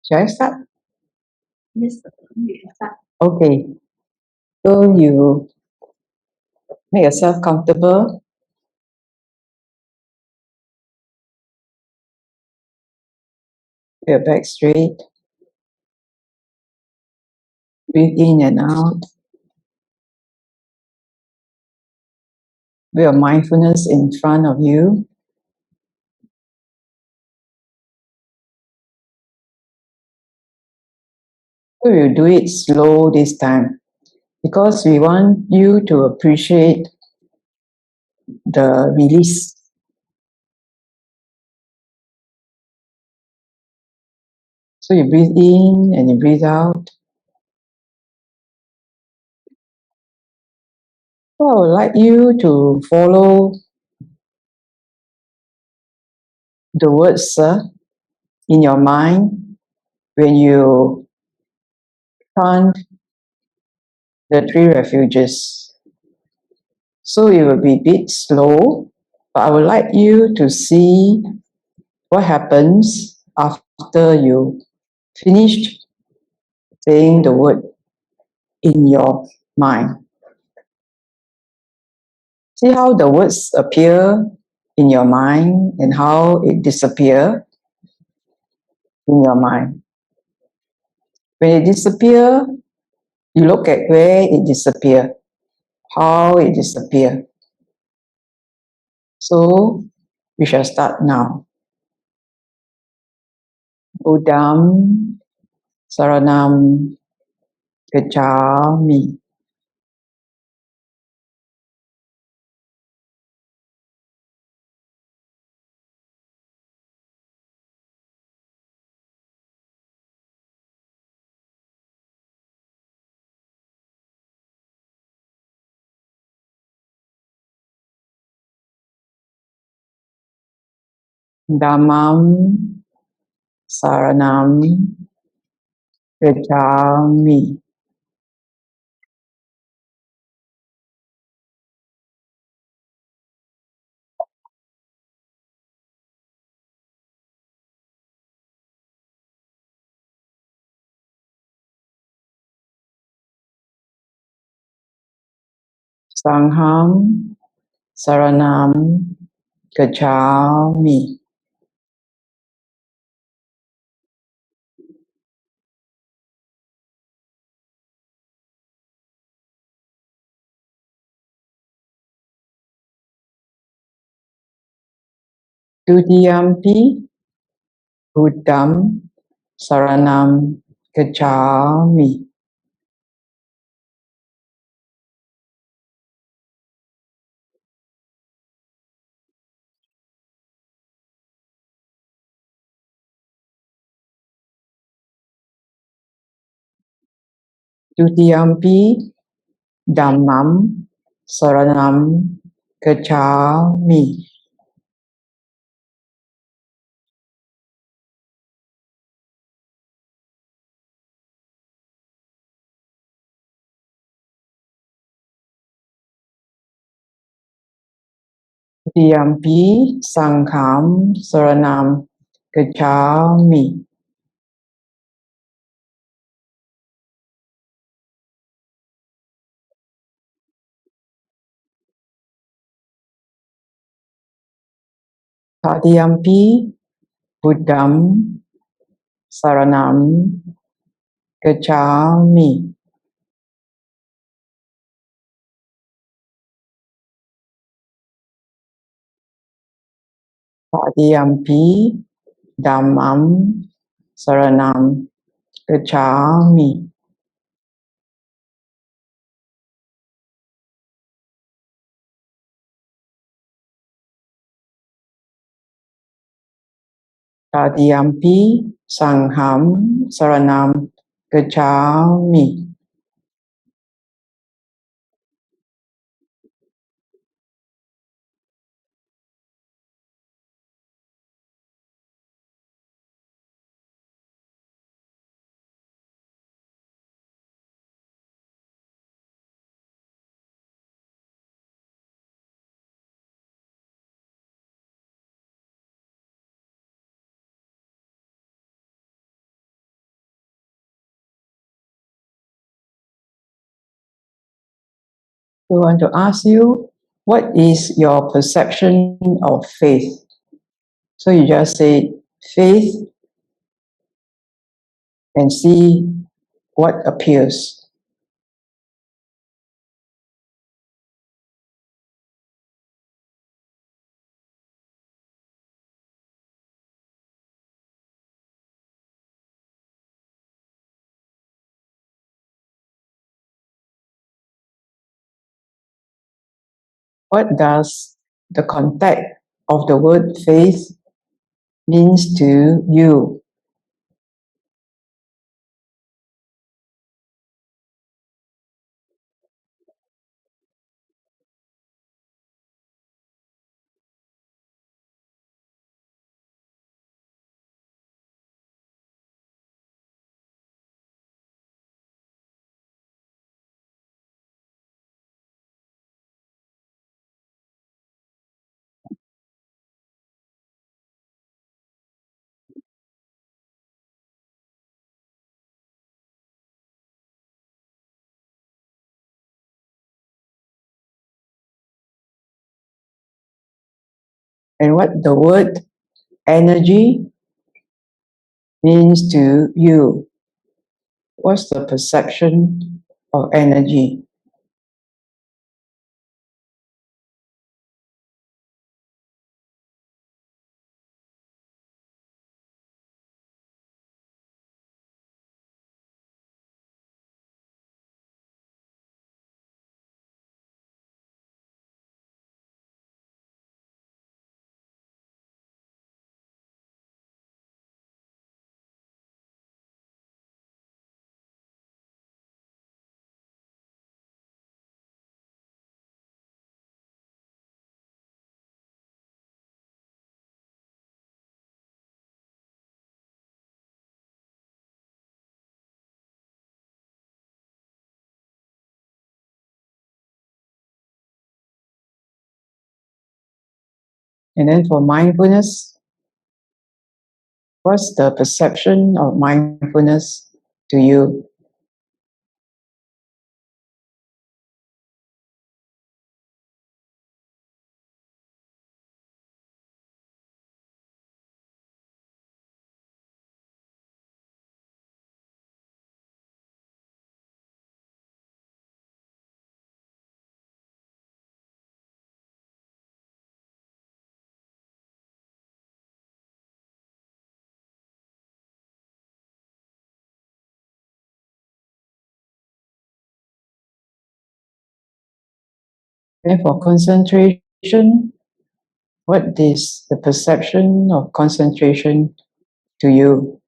Shall I start?
Yes, you can start.
Okay. So you make yourself comfortable. Put your back straight. Breathe in and out. With your mindfulness in front of you. So you do it slow this time because we want you to appreciate the release. So you breathe in and you breathe out. So I would like you to follow the words in your mind when you chant the three refuges. So it will be a bit slow, but I would like you to see what happens after you finished saying the word in your mind. See how the words appear in your mind and how it disappear in your mind. When it disappear, you look at where it disappear, how it disappear. So we shall start now. Buddham Saranam Gacchami. Dhammam Saranam Gacchami. Sangham Saranam Gacchami. Dutiyampi Buddham Saranam Gacchami. Dutiyampi Dhammam Saranam Gacchami. Dutiyampi Sangham Saranam Gacchami. Tatiyampi Buddham Saranam Gacchami. Tatiyampi Dhammam Saranam Gacchami. Tatiyampi Sangham Saranam Gacchami. We want to ask you, what is your perception of faith? So you just say faith and see what appears. What does the contact of the word faith means to you? And what the word energy means to you? What's the perception of energy? And then for mindfulness, what's the perception of mindfulness to you? And for concentration, what is the perception of concentration to you?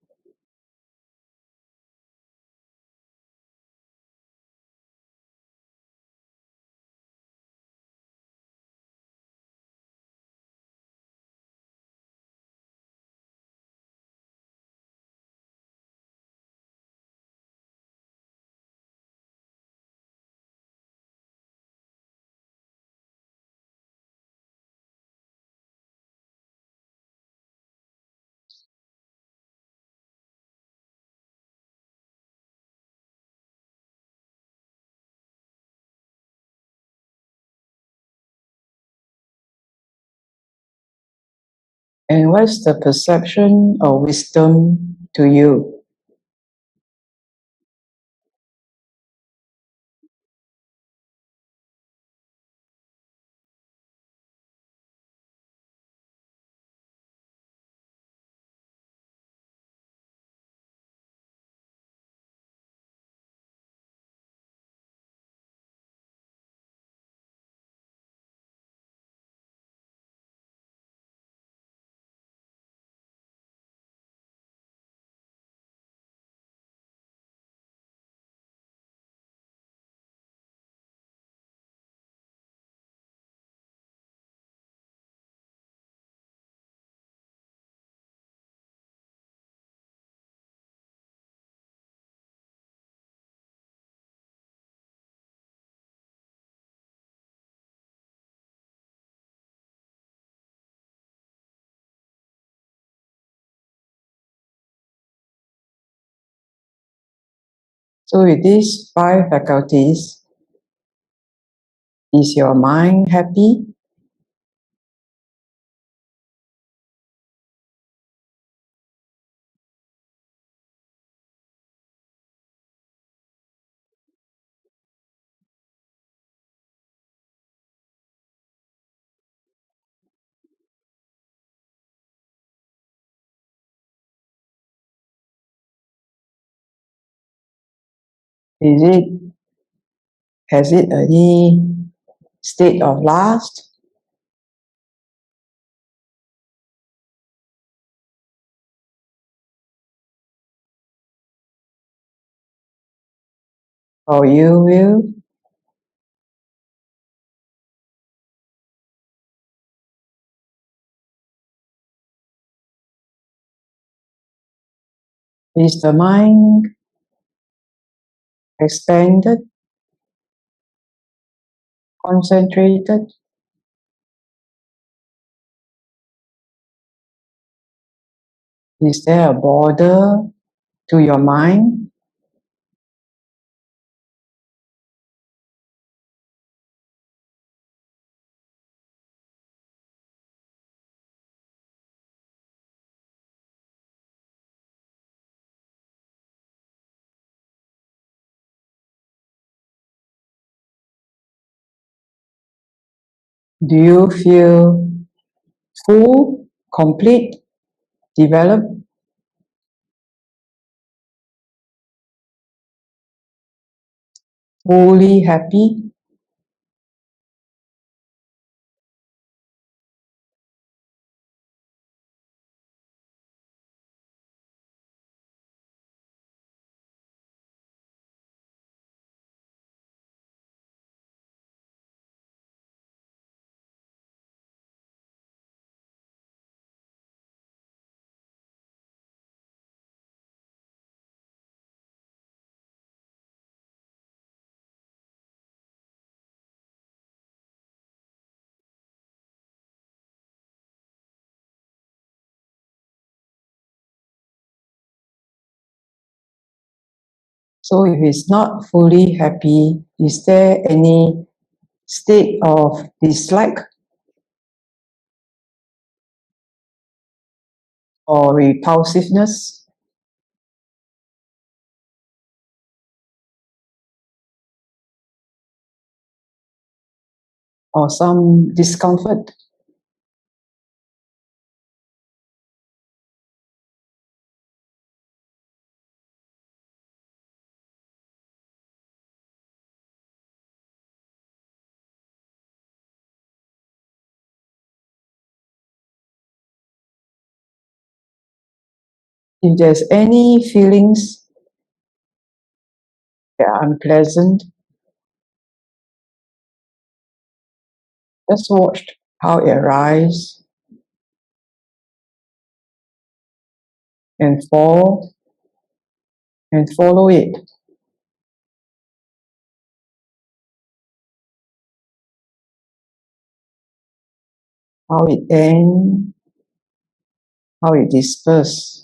And what's the perception of wisdom to you? So with these five faculties, Is your mind happy? Has it any state of lust? Or you will? Is the mind expanded, concentrated? Is there a border to your mind? Do you feel full, complete, developed? Fully happy? So if it's not fully happy, is there any state of dislike or repulsiveness? Or some discomfort? If there's any feelings that are unpleasant, just watch how it arises and fall and follow it. How it ends, how it disperses.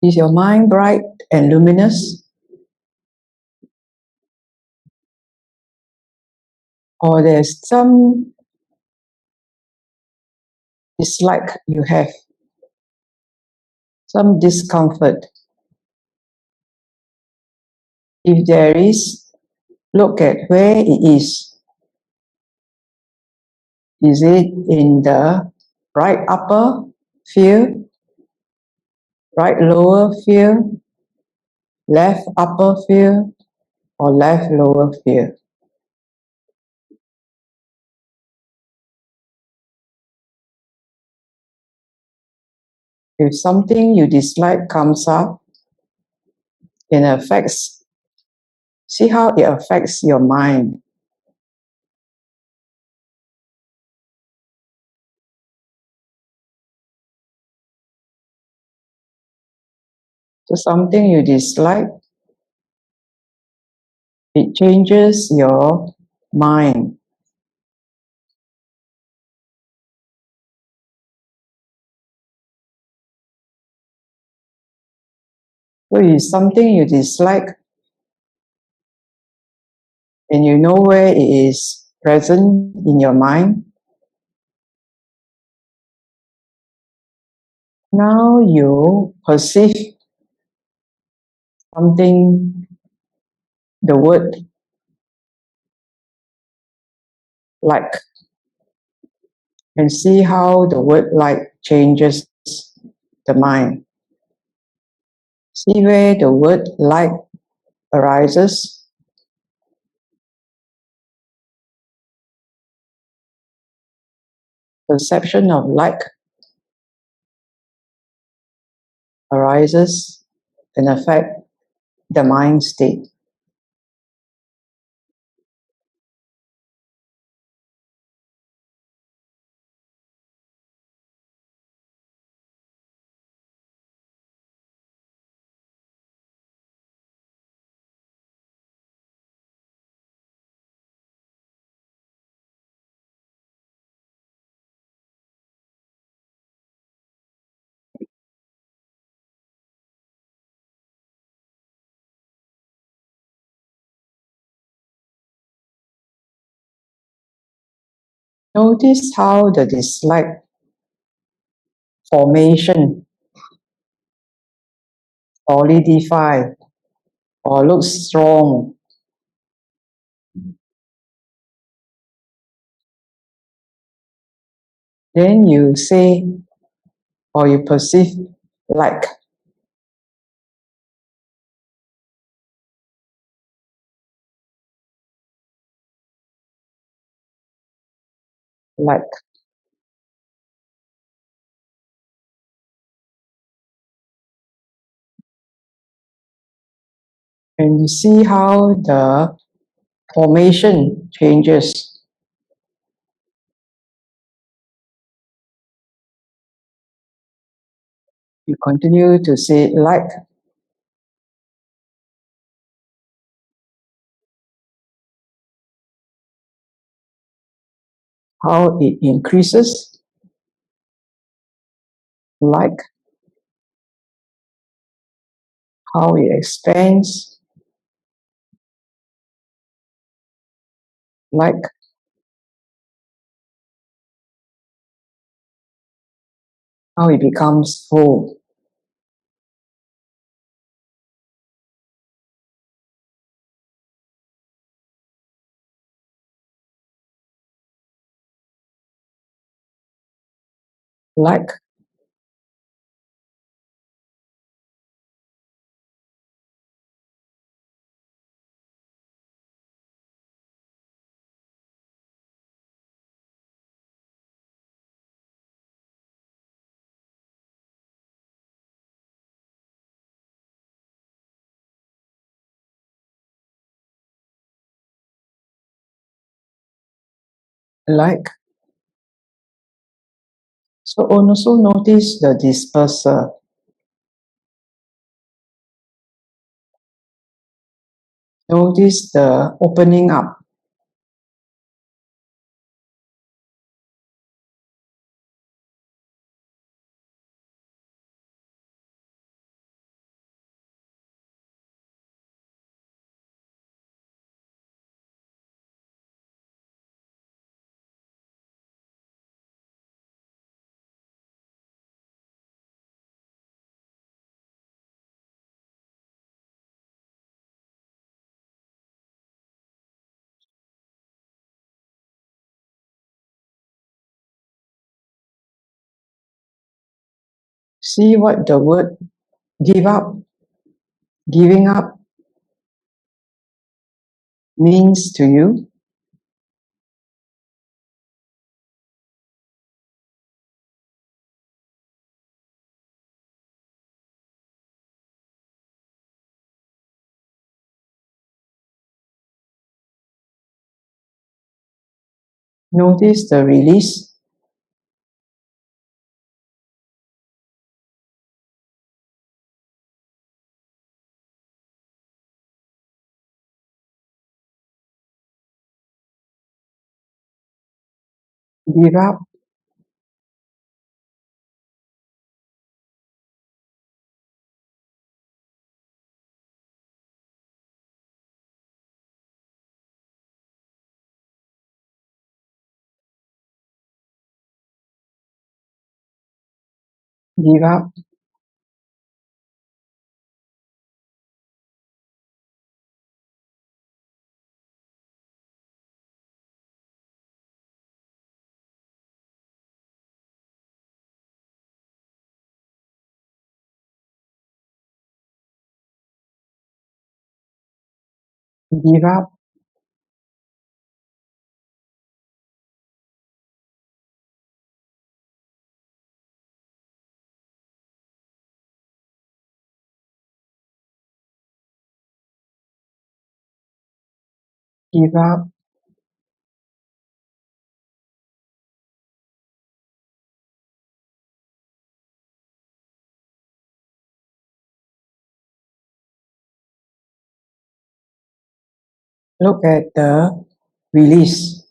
Is your mind bright and luminous? Or there's some dislike you have, some discomfort? If there is, look at where it is. Is it in the right upper field, right lower field, left upper field, or left lower field? If something you dislike comes up, it affects, see how it affects your mind. So something you dislike, it changes your mind. So if something you dislike and you know where it is present in your mind, now you perceive something, the word like, and see how the word like changes the mind. See where the word like arises. Perception of like arises and affect the mind state. Notice how the dislike formation solidify or looks strong. Then you say or you perceive like. Like. And you see how the formation changes. You continue to say like. How it increases. Like. How it expands. Like. How it becomes full. Like. Like. So also notice the dispersal. Notice the opening up. See what the word give up, giving up means to you. Notice the release. Give up. Give up. Give up. Give up. Look at the release.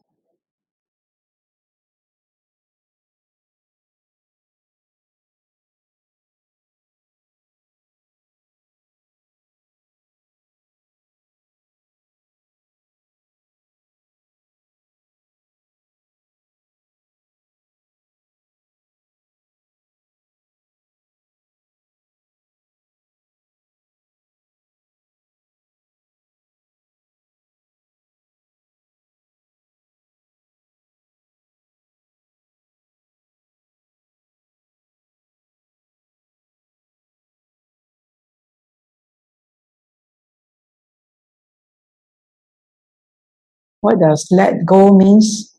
What does let go means?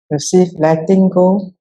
Perceive letting go.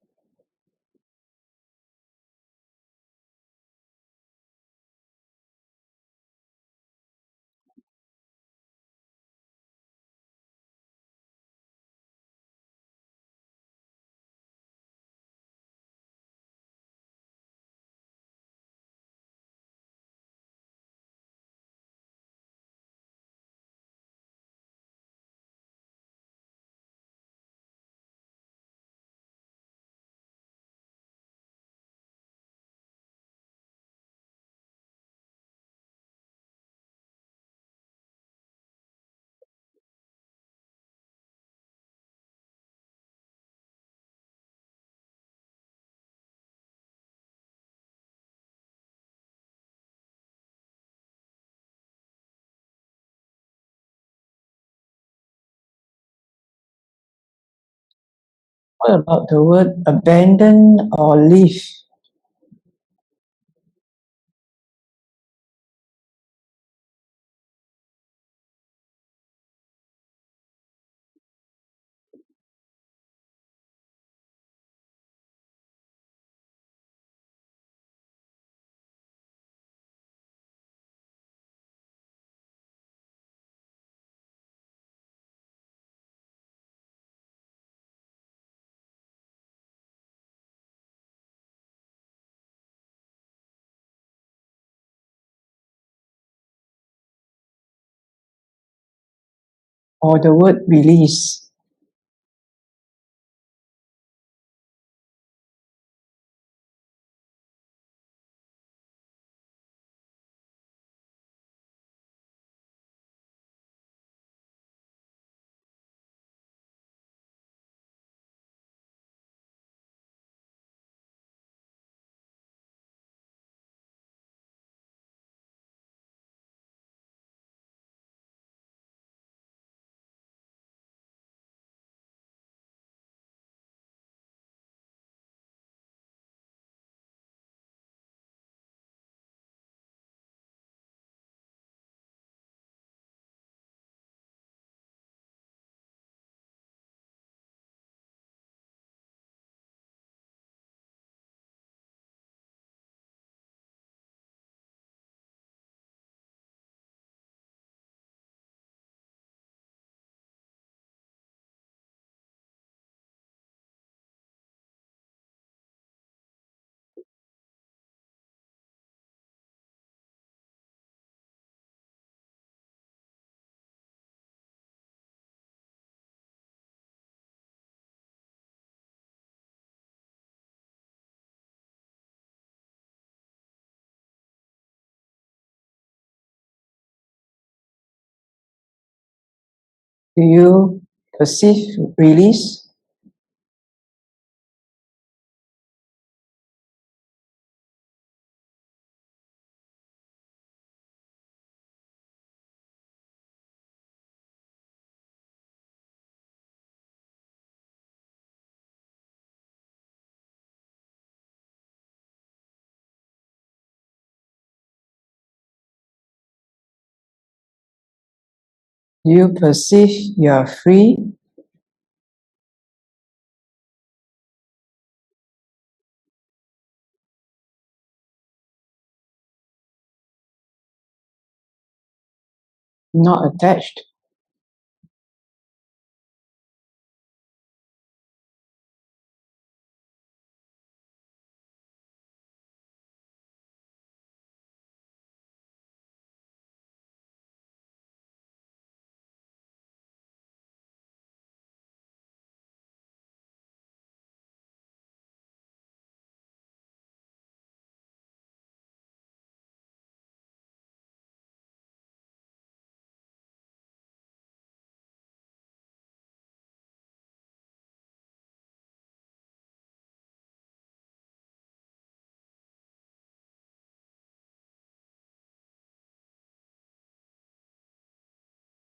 What about the word abandon or leave? Or the word release? Do you perceive release? Do you perceive you are free? Not attached?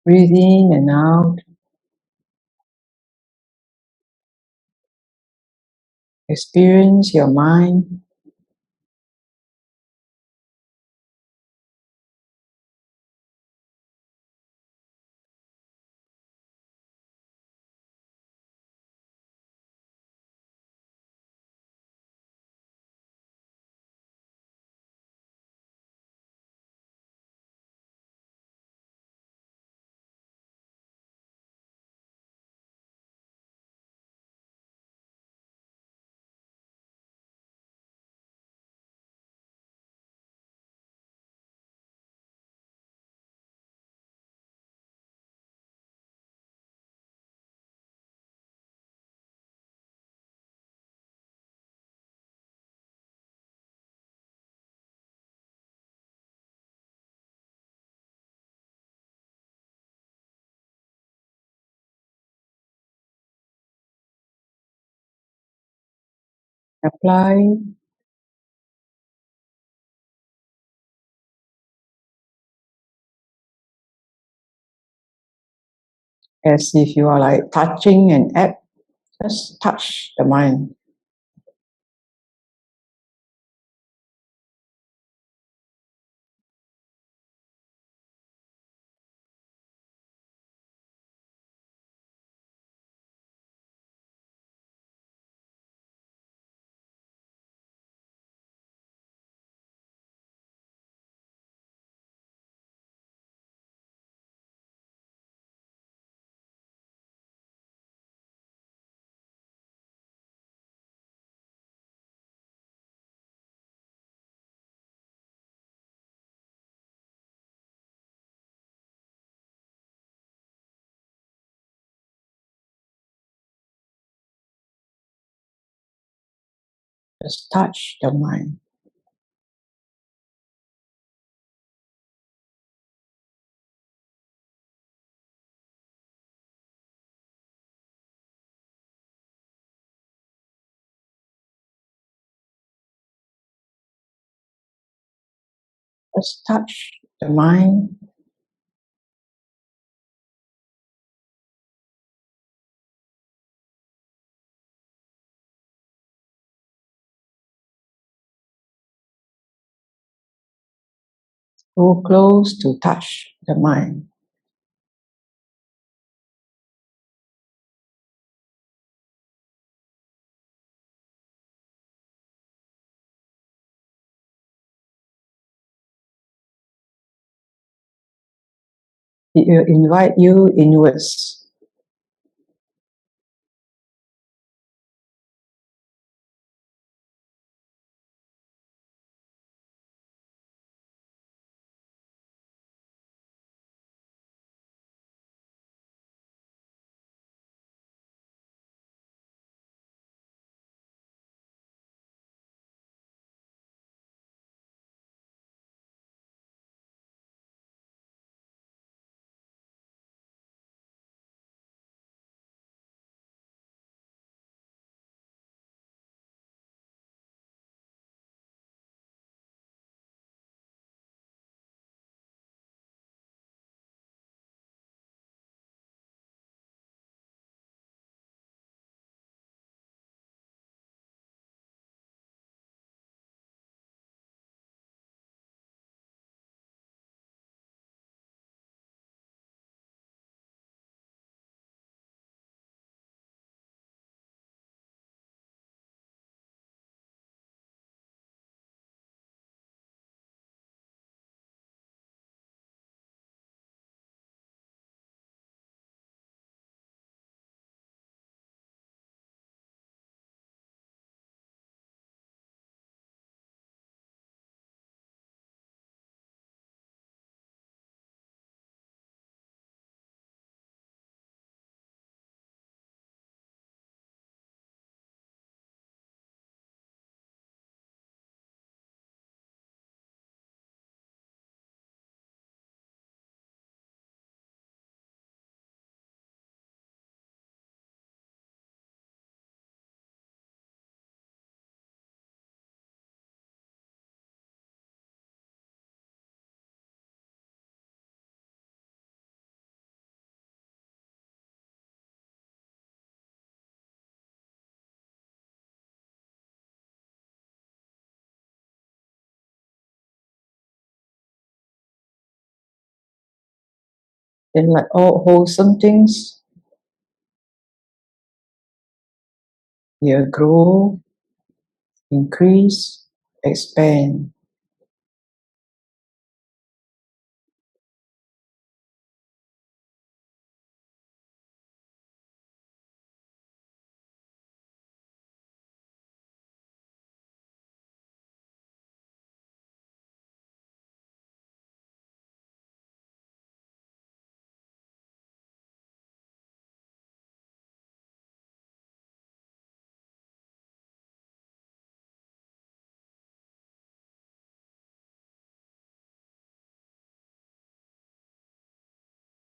Breathe in and out. Experience your mind. Apply as if you are like touching an app. Just touch the mind. Just touch the mind. Just touch the mind. Go close to touch the mind. It will invite you inwards. then like all wholesome things, will grow, increase, expand.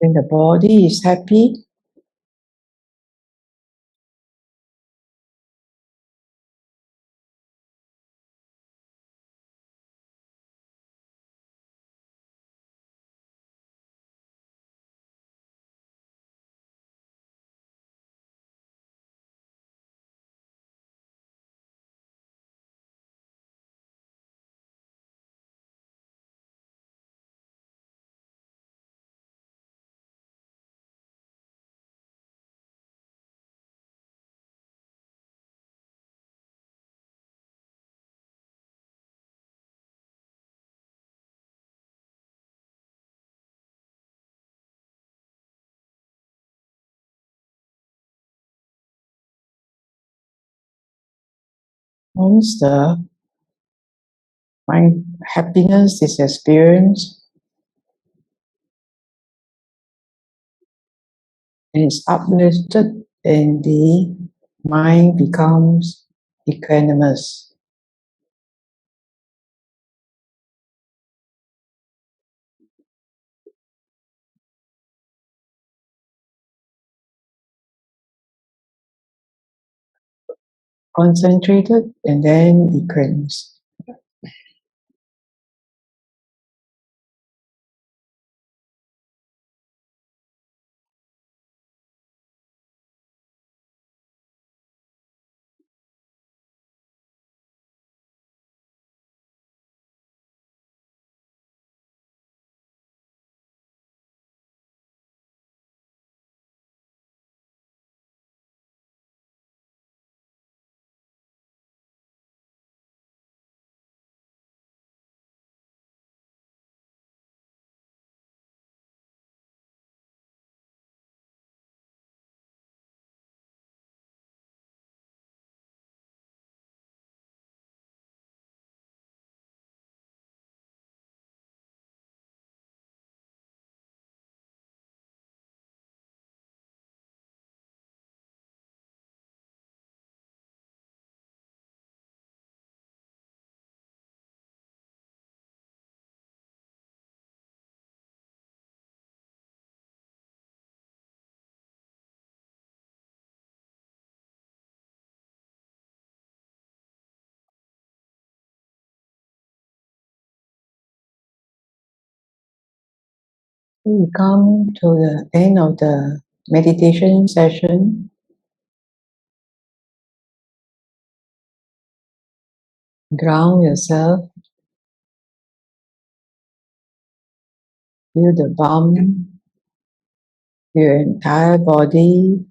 When the body is happy, once the mind happiness is experienced and it's uplifted, and the mind becomes equanimous. Concentrated and then equanimous. We come to the end of the meditation session. Ground yourself. Feel the bum, your entire body.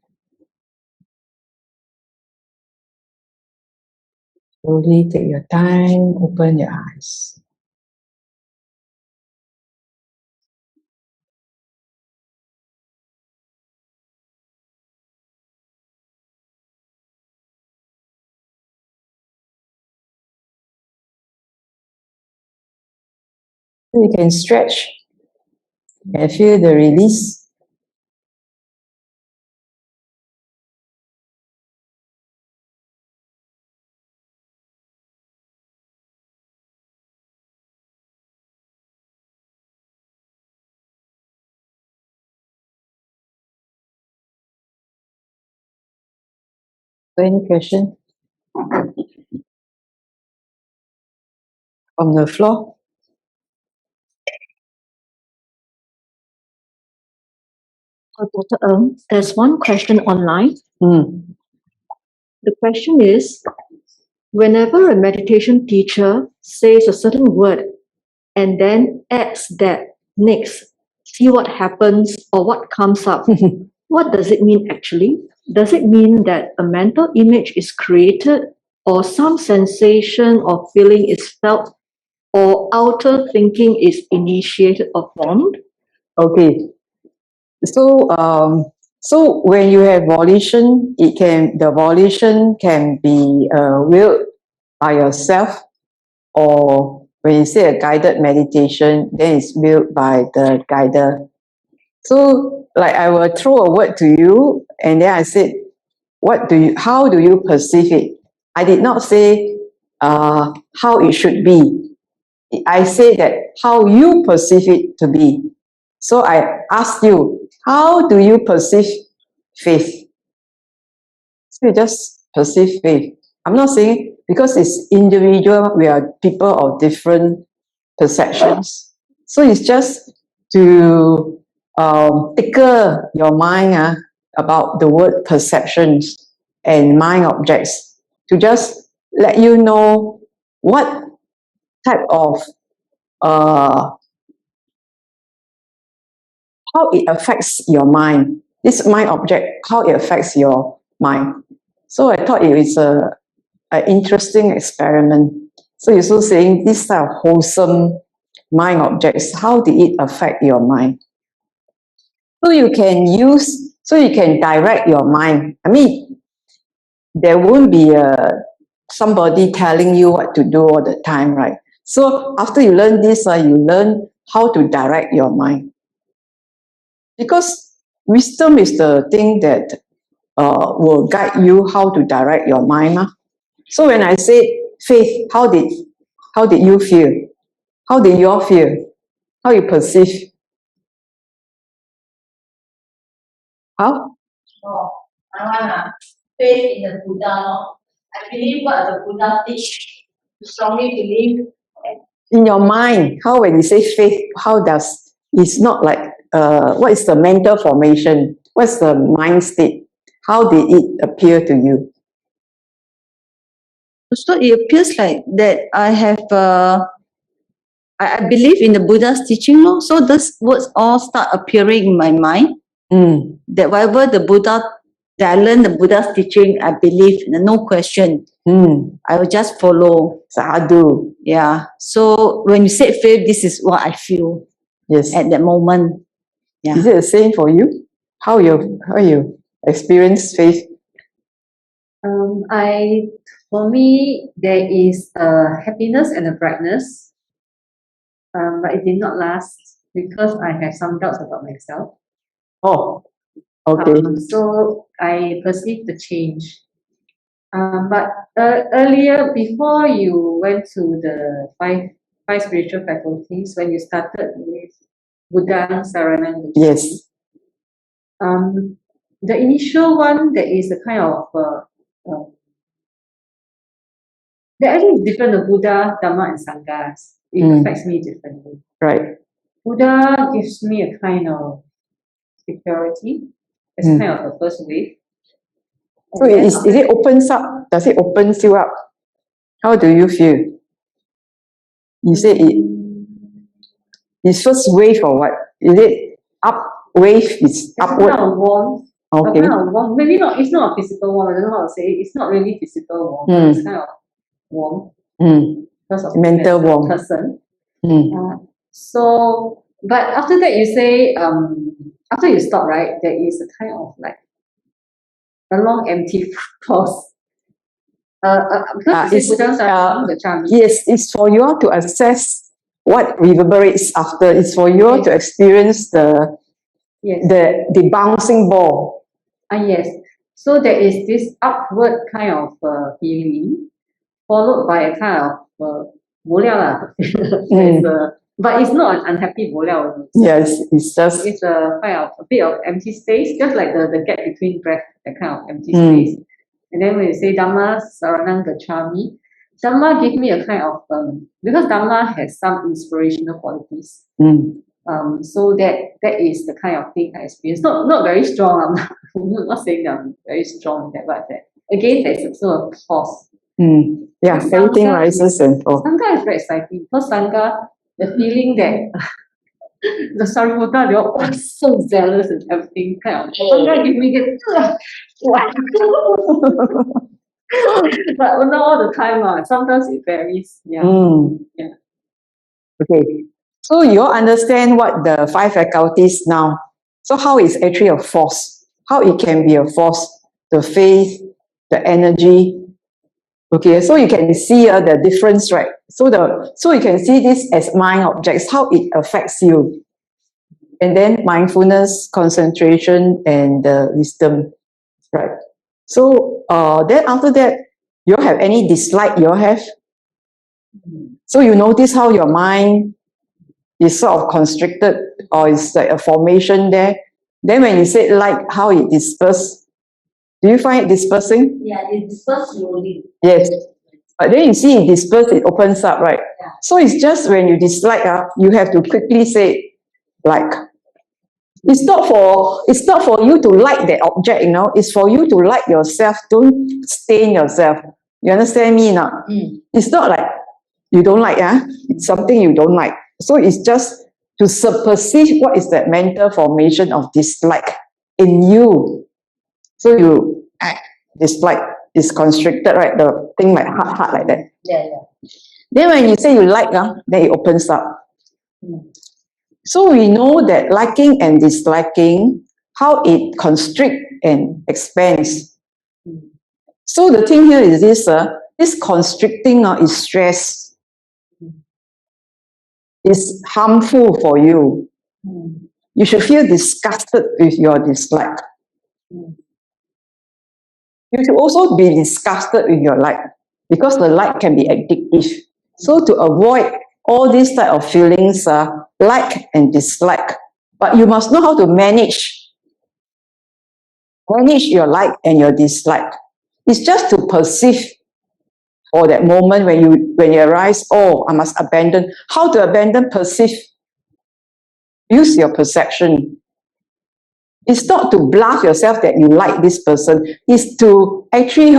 Slowly take your time, open your eyes. You can stretch and feel the release. Any question? From the floor?
Dr. Ng, there's one question online.
Mm.
The question is, whenever a meditation teacher says a certain word and then adds that next see what happens or what comes up. What does it mean actually? Does it mean that a mental image is created or some sensation or feeling is felt or outer thinking is initiated or formed?
Okay. So when you have volition, the volition can be willed by yourself, or when you say a guided meditation, then it's willed by the guider. So like I will throw a word to you, and then I said, how do you perceive it? I did not say how it should be. I say that how you perceive it to be. So I asked you, how do you perceive faith? So you just perceive faith. I'm not saying because it's individual, we are people of different perceptions. So it's just to tickle your mind about the word perceptions and mind objects, to just let you know what type of how it affects your mind. This mind object, how it affects your mind. So I thought it was an interesting experiment. So you're also saying this type of wholesome mind objects, how did it affect your mind? So you can direct your mind. I mean, there won't be somebody telling you what to do all the time, right? So after you learn this, you learn how to direct your mind. Because wisdom is the thing that will guide you how to direct your mind. So when I say faith, how did you feel? How did you all feel? How you perceive? How?
Oh, I want faith in the Buddha. No? I believe what the Buddha teach. Strongly believe.
In your mind, how when you say faith, how does, it's not like, what is the mental formation? What's the mind state? How did it appear to you?
So it appears like that I have, I believe in the Buddha's teaching, no? So those words all start appearing in my mind. That whatever the Buddha, that I learn the Buddha's teaching, I believe, no question. I will just follow.
Sādhu.
Yeah. So when you say faith, this is what I feel
Yes.
at that moment. Yeah.
Is it the same for you? How you experience faith?
For me, there is a happiness and a brightness, but it did not last because I have some doubts about myself.
Oh, okay.
So I perceive the change. But earlier, before you went to the five spiritual faculties, when you started with Buddha, Sarana, and
Yes.
the initial one, there is a kind of there actually is different. The Buddha, Dhamma, and Sangha. It affects me differently.
Right.
Buddha gives me a kind of security. It's kind of the first wave.
So is it opens up? Does it open you up? How do you feel? You say it's first wave or what? Is it up wave? It's upward.
Kind of warmth.
Okay.
Kind of warmth. Maybe not. It's not a physical warmth. I don't know how to say it. It's not really physical warmth. It's kind of warm because of
mental warmth.
Person. So, but after that, you say after you stop, right? There is a kind of like a long empty pause. Because
yes, it's for you all to assess what reverberates after. It's for you all to experience the bouncing ball.
Yes. So there is this upward kind of feeling, followed by a kind of but it's not an unhappy bolia.
Yes, it's just
a kind of a bit of empty space, just like the gap between breath, that kind of empty space. And then when you say Dhamma Saranang Gacchami, Dhamma give me a kind of because Dhamma has some inspirational qualities. So that is the kind of thing I experience. Not very strong. I'm not saying that I'm very strong in that, but again, there's also a pause.
Yeah, everything rises and falls.
Sangha is very exciting because Sangha, the feeling that the Sariputta, they all so zealous and everything, kind of. Sometimes give me this, wow. But not all the time, sometimes it varies. Yeah. Yeah.
Okay. So you all understand what the five faculties now. So how it's actually a force. How it can be a force. The faith, the energy. Okay, so you can see the difference, right? So you can see this as mind objects, how it affects you. And then mindfulness, concentration, and wisdom, right? So then after that, you all have any dislike you all have? So you notice how your mind is sort of constricted, or it's like a formation there. Then when you say like, how it disperses, do you find it dispersing?
Yeah, it disperses slowly.
Yes. But then you see it disperses, it opens up, right?
Yeah.
So it's just when you dislike, you have to quickly say, like. It's not for you to like the object, you know. It's for you to like yourself. Don't stain yourself. You understand me now? It's not like you don't like, it's something you don't like. So it's just to perceive what is that mental formation of dislike in you. So you dislike is constricted, right? The thing like heart like that.
Yeah.
Then when you say you like, then it opens up. So we know that liking and disliking, how it constricts and expands. So the thing here is this constricting is stress. It's harmful for you. You should feel disgusted with your dislike. You should also be disgusted with your like, because the like can be addictive. So to avoid all these type of feelings, like and dislike, but you must know how to manage your like and your dislike. It's just to perceive for that moment when you arise, oh, I must abandon. How to abandon? Perceive. Use your perception. It's not to bluff yourself that you like this person. It's to actually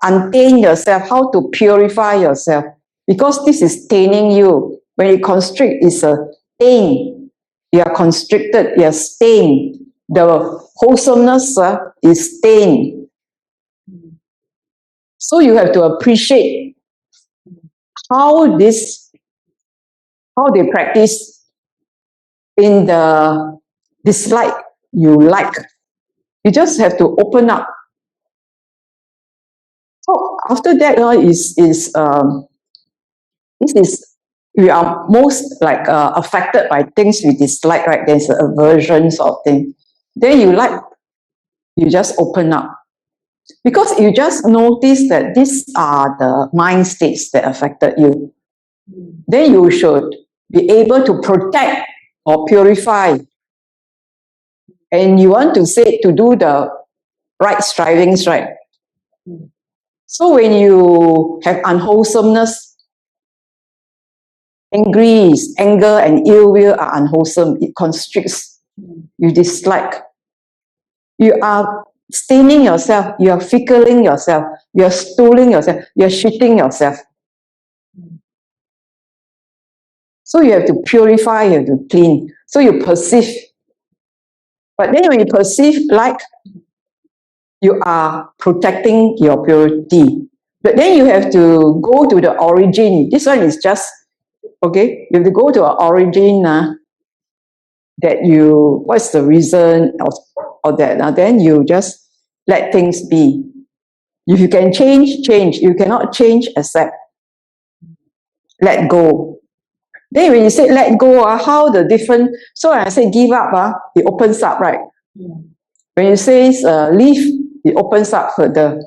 untain yourself, how to purify yourself. Because this is staining you. When you constrict, it's a stain. You are constricted, you are stained. The wholesomeness is stained. So you have to appreciate how they practice in the dislike you like. You just have to open up. So after that we are most like affected by things we dislike, right? There's an aversion sort of thing. Then you just open up. Because you just notice that these are the mind states that affected you. Then you should be able to protect or purify. And you want to say to do the right strivings, right? So when you have unwholesomeness, anger and ill will are unwholesome. It constricts. You dislike. You are staining yourself. You are fickling yourself. You are stooling yourself. You are shitting yourself. So you have to purify, you have to clean. So you perceive. But then when you perceive like, you are protecting your purity. But then you have to go to the origin. This one is just, okay, you have to go to an origin what's the reason of that? Then you just let things be. If you can change, change. You cannot change, accept. Let go. Then when you say let go, how the different, so when I say give up, it opens up, right? When you say leave, it opens up further.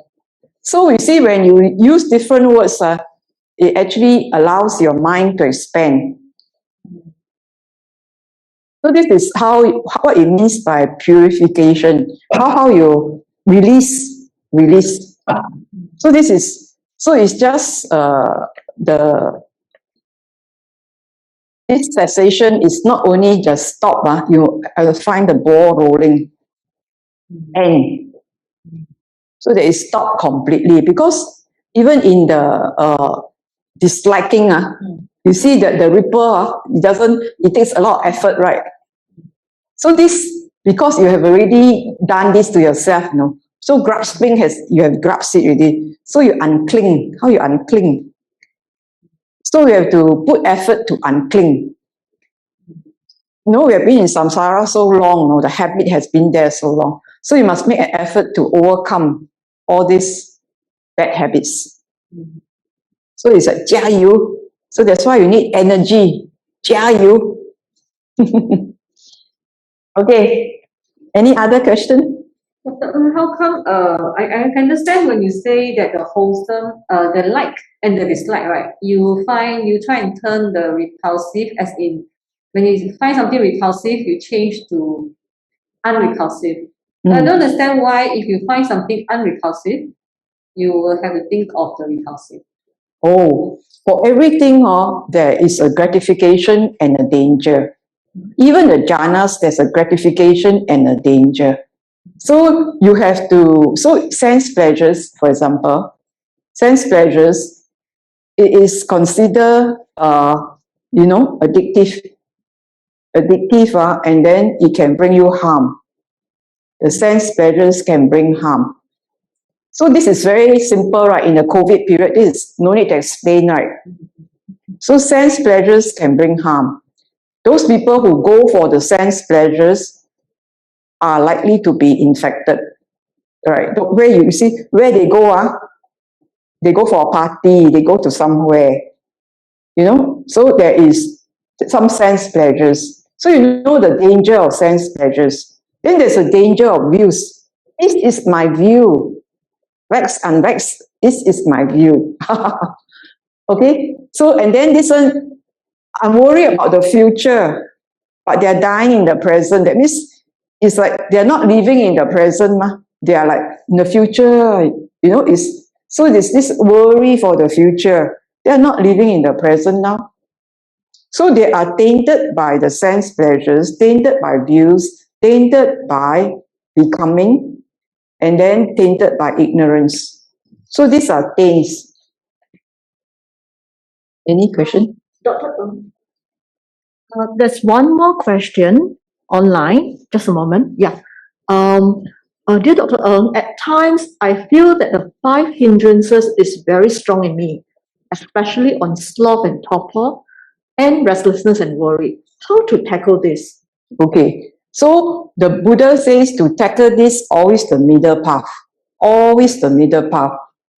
So you see, when you use different words, it actually allows your mind to expand. So this is what it means by purification. How you release. So it's just this cessation is not only just stop, you find the ball rolling. And so that it stop completely, because even in the disliking, You see that the ripple, it takes a lot of effort, right? So this, because you have already done this to yourself, so grasping you have grasped it already. So you uncling. How you uncling? So we have to put effort to uncling. We have been in samsara so long, the habit has been there so long. So you must make an effort to overcome all these bad habits. So it's like, 加油. So that's why you need energy. 加油. Okay. Any other question?
How come, I can understand when you say that the wholesome, the like and the dislike, right? You try and turn the repulsive, as in, when you find something repulsive, you change to unrepulsive. I don't understand why, if you find something unrepulsive, you will have to think of the repulsive.
Oh, for everything, there is a gratification and a danger. Even the jhanas, there's a gratification and a danger. So you have to, sense pleasures, for example, sense pleasures, it is considered, addictive, and then it can bring you harm. The sense pleasures can bring harm. So this is very simple, right? In the COVID period, this is no need to explain, right? So sense pleasures can bring harm. Those people who go for the sense pleasures are likely to be infected, right? Where you see, where they go, they go for a party, they go to somewhere, so there is some sense pleasures. So you know the danger of sense pleasures. Then there's a danger of views. This is my view. Vex, unvex, this is my view. Okay? So, and then this one, I'm worried about the future, but they're dying in the present. That means it's like they're not living in the present. They are like in the future, so there's this worry for the future. They are not living in the present now. So they are tainted by the sense pleasures, tainted by views, tainted by becoming, and then tainted by ignorance. So these are taints. Any question?
Dr. There's one more question online. Just a moment. Yeah. Dear Dr. Ng, at times I feel that the 5 hindrances is very strong in me, especially on sloth and torpor, and restlessness and worry. How to tackle this?
Okay. So the Buddha says to tackle this, always the middle path. Always the middle path.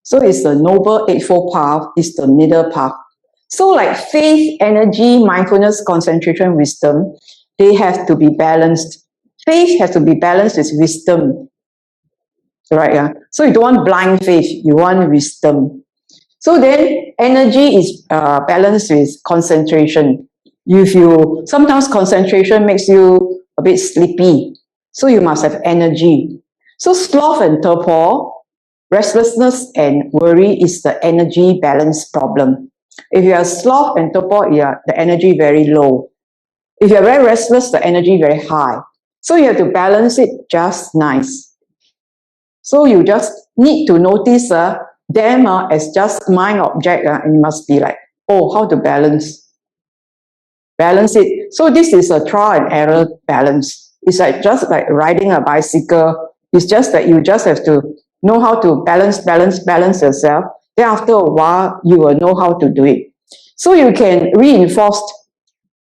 So it's the Noble Eightfold Path, it's the middle path. So like faith, energy, mindfulness, concentration, wisdom, they have to be balanced. Faith has to be balanced with wisdom. Right? Yeah? So you don't want blind faith, you want wisdom. So then energy is balanced with concentration. Sometimes concentration makes you a bit sleepy. So you must have energy. So sloth and torpor, restlessness and worry is the energy balance problem. If you are sloth and torpor, the energy very low. If you are very restless, the energy very high. So you have to balance it just nice. So you just need to notice them as just mind object, and you must be like, oh, how to balance it. So this is a trial and error balance. It's like just like riding a bicycle. It's just that you just have to know how to balance yourself. Then after a while, you will know how to do it. So you can reinforce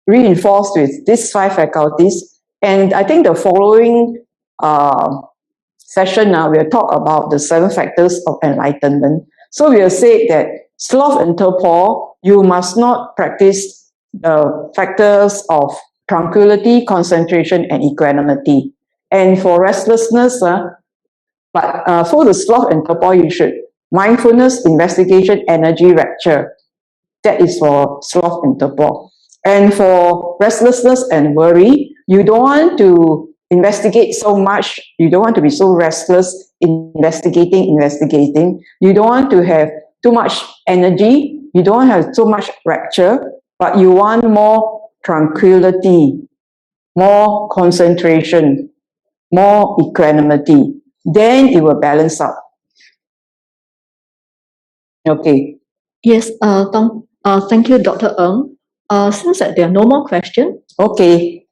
with these 5 faculties. And I think the following session we'll talk about the 7 factors of enlightenment. So we'll say that sloth and torpor, you must not practice the factors of tranquility, concentration, and equanimity. And for restlessness, but for the sloth and torpor, you should mindfulness, investigation, energy, rapture. That is for sloth and torpor. And for restlessness and worry, you don't want to investigate so much. You don't want to be so restless, investigating. You don't want to have too much energy. You don't have so much rapture, but you want more tranquility, more concentration, more equanimity. Then it will balance out. Okay.
Yes, Thank you, Dr. Ng. Since there are no more questions,
Okay.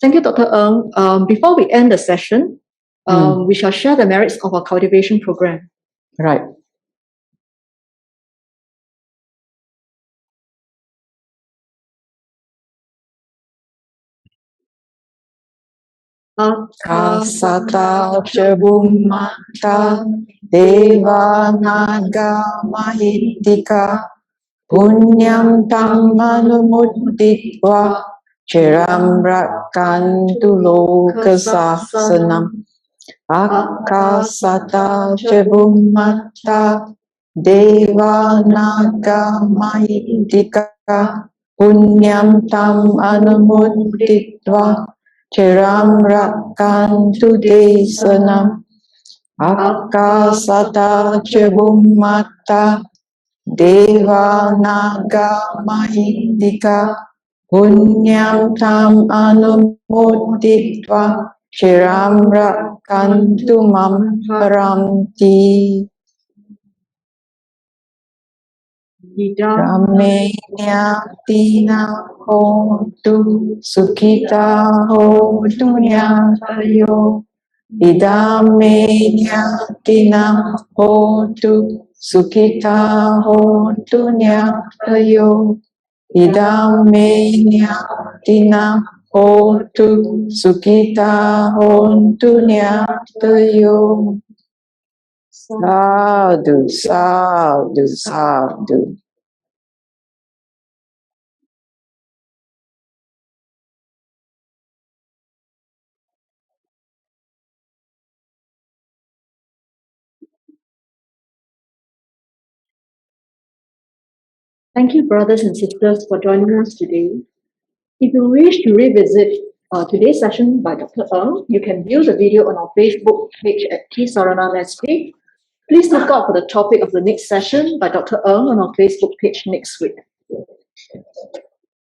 thank you, Dr. Ng. Before we end the session, we shall share the merits of our cultivation program.
Right. Sattā Mattā Deva Naga Mahittika Punyam Tam Anumuditva Chiram Rakkantu Lokasasanam Akasata Mattā Deva Naga Mahittika Punyam Tam Anumuditva Chiram Rakkantu Desanam Akasata Mattā Deva Naga Mahittika Punyam Tam Anumoditva Chiram Rakkantu Mam Paramti Ramenya Tina Hotu Sukhita Hotu Nyatayo Idamenya Tina Hotu Sukhita Hotu Nyatayo Idamenya Tina Hotu Sukhita Hotu Nyatayo. Sādhu, Sādhu, Sādhu.
Thank you, brothers and sisters, for joining us today. If you wish to revisit today's session by Dr. Ng, you can view the video on our Facebook page at Ti-Sarana next week. Please look out for the topic of the next session by Dr. Ng on our Facebook page next week.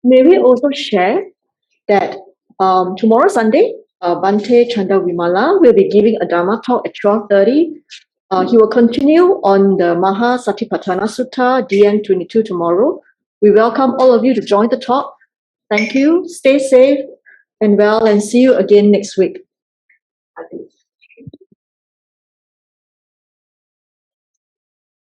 May we also share that tomorrow Sunday, Bhante Chanda Vimala will be giving a Dharma talk at 12:30. He will continue on the Mahasatipatthana Sutta, DN 22 tomorrow. We welcome all of you to join the talk. Thank you, stay safe and well, and see you again next week.